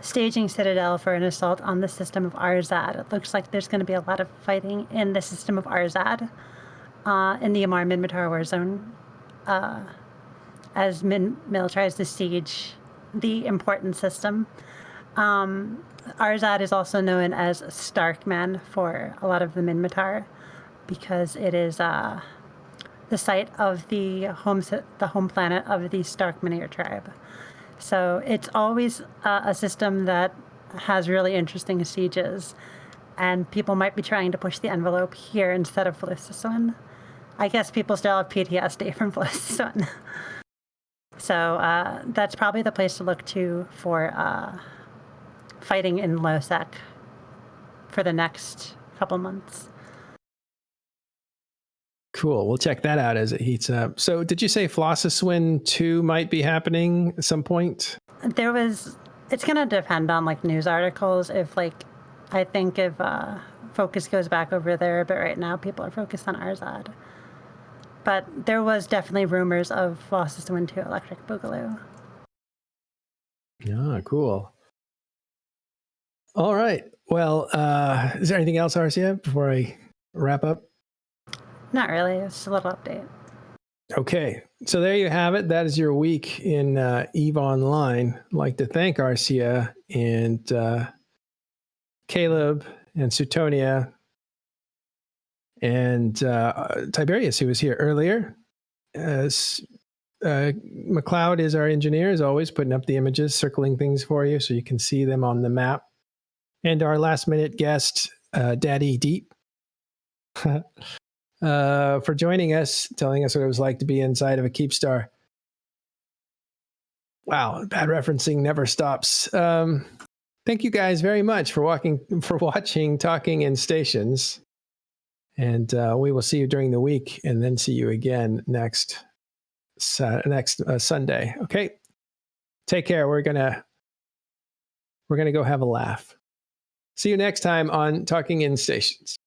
staging Citadel for an assault on the system of Arzad. It looks like there's going to be a lot of fighting in the system of Arzad in the Amar Minmatar war zone as Minmil tries to siege the important system. Arzad is also known as Starkman for a lot of the Minmatar because it is the site of the home planet of the Starkmanir tribe. So it's always a system that has really interesting sieges, and people might be trying to push the envelope here instead of Phlisison. I guess people still have PTSD from Phlisison. So that's probably the place to look to for fighting in low sec for the next couple months. Cool. We'll check that out as it heats up. So did you say Flossiswin 2 might be happening at some point? It's going to depend on like news articles. I think if focus goes back over there, but right now people are focused on Arzad. But there was definitely rumors of Flossiswin 2 Electric Boogaloo. Ah, cool. All right. Well, is there anything else, Arcia, before I wrap up? Not really. It's just a little update. Okay. So there you have it. That is your week in EVE Online. I'd like to thank Arcia and Caleb and Sutonia and Tiberius, who was here earlier. McLeod is our engineer, as always, putting up the images, circling things for you so you can see them on the map. And our last minute guest, Daddy Deep, for joining us, telling us what it was like to be inside of a Keepstar. Wow, bad referencing never stops. Thank you guys very much for watching Talking in Stations. And we will see you during the week and then see you again next Sunday. Okay. Take care. We're gonna go have a laugh. See you next time on Talking in Stations.